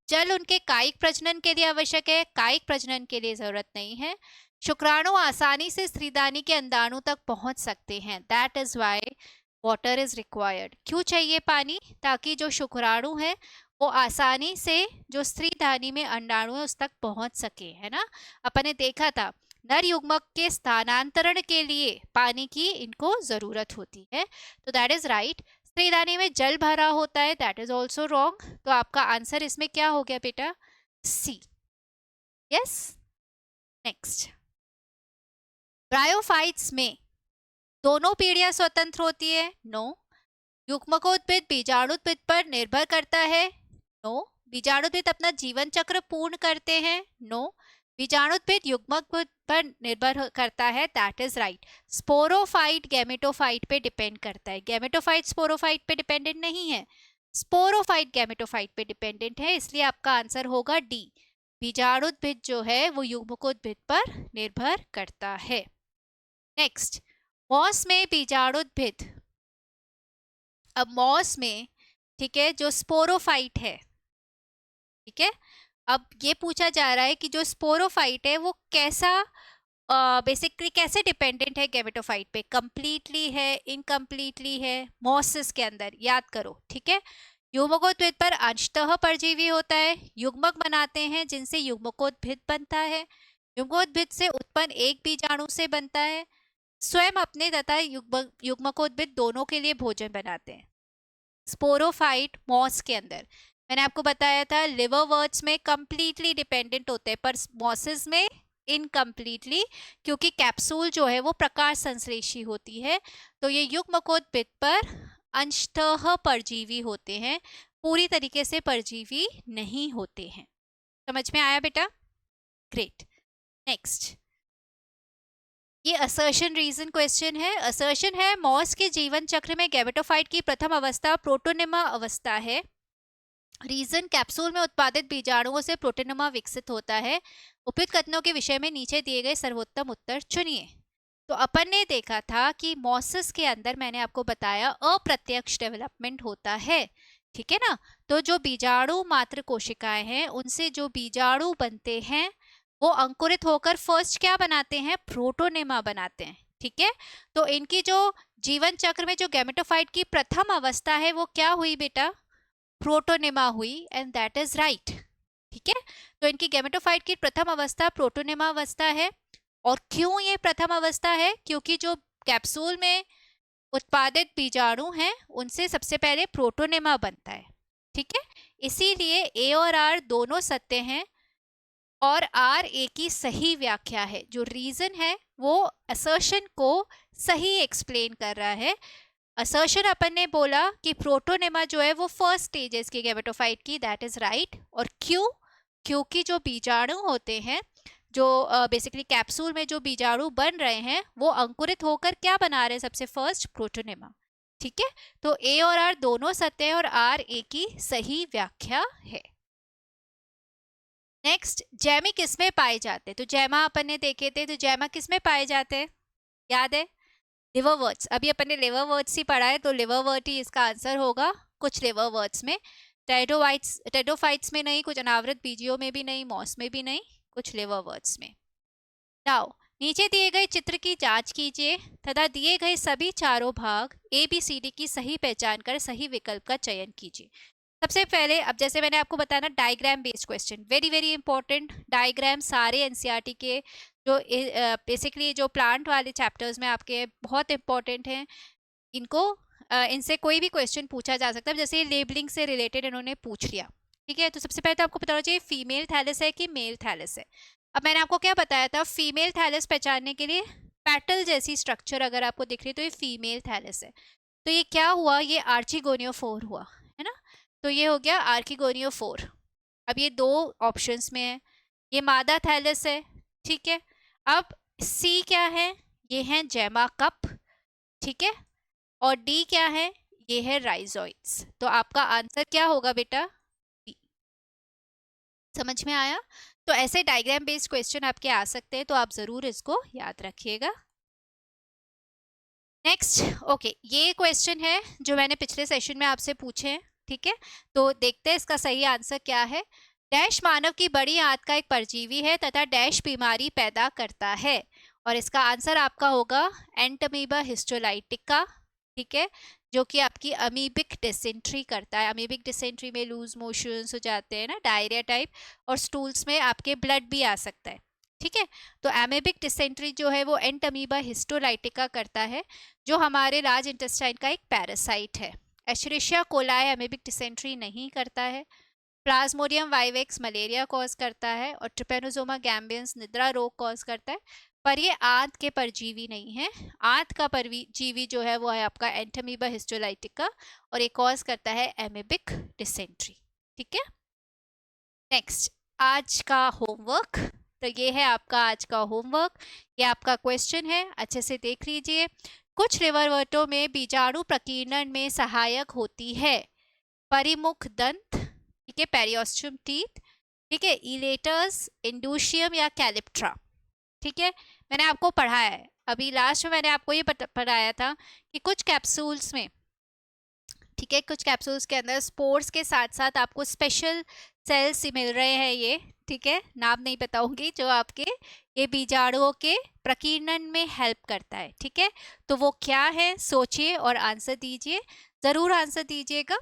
जल उनके कायिक प्रजनन के लिए आवश्यक है, कायिक प्रजनन के लिए जरूरत नहीं है। शुक्राणु आसानी से स्त्रीदानी के अंडाणु तक पहुंच सकते हैं, that is why water is required. क्यों चाहिए पानी? ताकि जो शुक्राणु है वो आसानी से जो स्त्रीदानी में अंडाणु है उस तक पहुंच सके, है ना। अपन ने देखा था नर युग्मक के स्थानांतरण के लिए पानी की इनको जरूरत होती है, तो दैट इज राइट। स्त्रीदानी में जल भरा होता है, दैट इज ऑल्सो रॉन्ग। तो आपका आंसर इसमें क्या हो गया बेटा, सी। यस। नेक्स्ट, ब्रायोफाइट्स में दोनों पीढ़ियां स्वतंत्र होती है, नो। युग्मकोद्भिद बीजाणुद्भिद पर निर्भर करता है, नो। बीजाणुद्भिद अपना जीवन चक्र पूर्ण करते हैं, नो। बीजाणुद्भिद युग्मक पर निर्भर करता है, that is right. Sporophyte gametophyte पे डिपेंड करता है, गैमेटोफाइट स्पोरोफाइट पे डिपेंडेंट नहीं है, स्पोरोफाइट गैमेटोफाइट पे डिपेंडेंट है, इसलिए आपका आंसर होगा डी। बीजाणुद्भिद जो है वो युग्मकोद्भिद पर निर्भर करता है। नेक्स्ट, मॉस में बीजाणुद्भिद, अब मॉस में, ठीक है, जो स्पोरोफाइट है, ठीक है, अब ये पूछा जा रहा है कि जो स्पोरोफाइट है वो कैसा, बेसिकली कैसे डिपेंडेंट है गैमेटोफाइट पे, कंप्लीटली है, इनकम्प्लीटली है, मॉसेस के अंदर, याद करो, ठीक है। युग्मकोद्भिद पर अंशतः परजीवी होता है, युग्मक बनाते हैं जिनसे युग्मकोद्भिद बनता है, युग्मकोद्भिद से उत्पन्न एक बीजाणु से बनता है, स्वयं अपने तथा युग्मकोद्भिद दोनों के लिए भोजन बनाते हैं। स्पोरोफाइट मॉस के अंदर, मैंने आपको बताया था लिवरवर्ट्स में कंप्लीटली डिपेंडेंट होते हैं, पर मॉसेस में इनकम्प्लीटली, क्योंकि कैप्सूल जो है वो प्रकाश संश्लेषी होती है, तो ये युग्मकोद्भिद पर अंशतः परजीवी होते हैं, पूरी तरीके से परजीवी नहीं होते हैं। समझ में आया बेटा? ग्रेट। नेक्स्ट, ये असर्शन रीजन क्वेश्चन है। असर्शन है मॉस के जीवन चक्र में गैमेटोफाइट की प्रथम अवस्था प्रोटोनिमा अवस्था है। रीजन, कैप्सूल में उत्पादित बीजाणुओं से प्रोटोनिमा विकसित होता है। उपयुक्त कथनों के विषय में नीचे दिए गए सर्वोत्तम उत्तर चुनिए। तो अपन ने देखा था कि मॉसेस के अंदर, मैंने आपको बताया, अप्रत्यक्ष डेवलपमेंट होता है, ठीक है ना। तो जो बीजाणु मात्र कोशिकाएं हैं उनसे जो बीजाणु बनते हैं वो अंकुरित होकर फर्स्ट क्या बनाते हैं, प्रोटोनिमा बनाते हैं, ठीक है। तो इनकी जो जीवन चक्र में जो गैमेटोफाइट की प्रथम अवस्था है वो क्या हुई बेटा, प्रोटोनिमा हुई, एंड दैट इज राइट, ठीक है। तो इनकी गैमेटोफाइट की प्रथम अवस्था प्रोटोनिमा अवस्था है। और क्यों ये प्रथम अवस्था है, क्योंकि जो कैप्सूल में उत्पादित बीजाणु हैं उनसे सबसे पहले प्रोटोनिमा बनता है, ठीक है। इसीलिए ए और आर दोनों सत्य हैं, और आर ए की सही व्याख्या है। जो रीजन है वो असर्शन को सही एक्सप्लेन कर रहा है। असर्शन अपन ने बोला कि प्रोटोनिमा जो है वो फर्स्ट स्टेज है गैमेटोफाइट की, दैट इज राइट। और क्यों? क्योंकि जो बीजाणु होते हैं जो बेसिकली कैप्सूल में जो बीजाणु बन रहे हैं वो अंकुरित होकर क्या बना रहे हैं, सबसे फर्स्ट प्रोटोनेमा। ठीक है, तो ए और आर दोनों सत्य है और आर ए की सही व्याख्या है। नेक्स्ट, जैमी किसमें पाए जाते हैं? तो जैमा अपन ने देखे थे, तो जैमा किसमें पाए जाते हैं, याद है? लिवरवर्ट्स। अभी अपन ने लिवरवर्ट्स ही पढ़ा है, तो लिवरवर्ट ही इसका आंसर होगा। कुछ लिवरवर्ट्स में, टेडोफाइट्स में नहीं, कुछ अनावृत बीजियों में भी नहीं, मॉस में भी नहीं, कुछ लिवरवर्ट्स में। नाउ नीचे दिए गए चित्र की जांच कीजिए तथा दिए गए सभी चारों भाग ए बी सी डी की सही पहचान कर सही विकल्प का चयन कीजिए। सबसे पहले, अब जैसे मैंने आपको बताया ना, diagram based question, very very important. Diagram सारे एनसीईआरटी के जो बेसिकली जो प्लांट वाले चैप्टर्स में आपके बहुत इंपॉर्टेंट हैं। इनको इनसे कोई भी क्वेश्चन पूछा जा सकता है, जैसे लेबलिंग से रिलेटेड इन्होंने पूछ लिया। ठीक है, तो सबसे पहले तो आपको पता होना चाहिए फीमेल थैलस है कि मेल थैलस है। अब मैंने आपको क्या बताया था, फीमेल थैलस पहचानने के लिए पेटल जैसी स्ट्रक्चर अगर आपको दिख रही है तो ये फीमेल थैलस है। तो ये क्या हुआ, ये आर्चिगोनियोफोर हुआ, है ना। तो ये हो गया आर्किगोनियोफोर। अब ये दो ऑप्शंस में है, ये मादा थैलस है। ठीक है, अब सी क्या है, ये है जैमा कप। ठीक है, और डी क्या है, ये है राइजोइड्स। तो आपका आंसर क्या होगा बेटा, बी। समझ में आया? तो ऐसे डायग्राम बेस्ड क्वेश्चन आपके आ सकते हैं, तो आप जरूर इसको याद रखिएगा। नेक्स्ट, ओके, ये क्वेश्चन है जो मैंने पिछले सेशन में आपसे पूछे हैं। ठीक है, तो देखते हैं इसका सही आंसर क्या है। डैश मानव की बड़ी आंत का एक परजीवी है तथा डैश बीमारी पैदा करता है, और इसका आंसर आपका होगा एंटमीबा हिस्टोलाइटिका। ठीक है, जो कि आपकी अमीबिक डिसेंट्री करता है। अमीबिक डिसेंट्री में लूज मोशंस हो जाते हैं ना, डायरिया टाइप, और स्टूल्स में आपके ब्लड भी आ सकता है। ठीक है, तो एमेबिक डिसेंट्री जो है वो एंटमीबा हिस्टोलाइटिका करता है, जो हमारे लार्ज इंटेस्टाइन का एक पैरासाइट है। एशेरिशिया कोलाई एमेबिक डिसेंट्री नहीं करता है। प्लाज्मोडियम वाइवेक्स मलेरिया कॉज करता है, और ट्रिपेनोसोमा गैम्बियंस निद्रा रोग कॉज करता है, पर ये आंत के परजीवी नहीं है। आंत का परजीवी जो है वो है आपका एंटमीबा हिस्टोलाइटिका, और ये कॉज करता है एमेबिक डिसेंट्री। ठीक है, नेक्स्ट, आज का होमवर्क। तो ये है आपका आज का होमवर्क, ये आपका क्वेश्चन है, अच्छे से देख लीजिए। कुछ लिवरवर्टों में बीजाणु प्रकीर्णन में सहायक होती है परिमुख दंत, ठीक है, पेरियोस्टियम टीथ, ठीक है, इलेटर्स, इंडूशियम या कैलिप्ट्रा। ठीक है, मैंने आपको पढ़ाया है, अभी लास्ट में मैंने आपको ये पढ़ाया था कि कुछ कैप्सूल्स में, ठीक है, कुछ कैप्सूल्स के अंदर स्पोर्स के साथ साथ आपको स्पेशल सेल्स मिल रहे हैं ये। ठीक है, नाम नहीं बताऊंगी, जो आपके ये बीजाणुओं के प्रकीर्णन में हेल्प करता है। ठीक है, तो वो क्या है, सोचिए और आंसर दीजिए, जरूर आंसर दीजिएगा।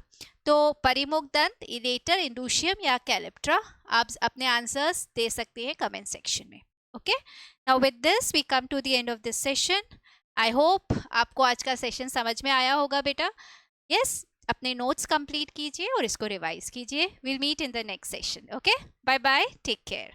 तो परिमुख दंत, इलेटर, इंडूशियम या कैलिप्ट्रा, आप अपने आंसर्स दे सकते हैं कमेंट सेक्शन में। Okay, now with this we come to the end of this session. I hope आपको आज का सेशन समझ में आया होगा बेटा। यस, अपने नोट्स कंप्लीट कीजिए और इसको रिवाइज कीजिए। Will meet in the next session. Okay, bye bye, take care.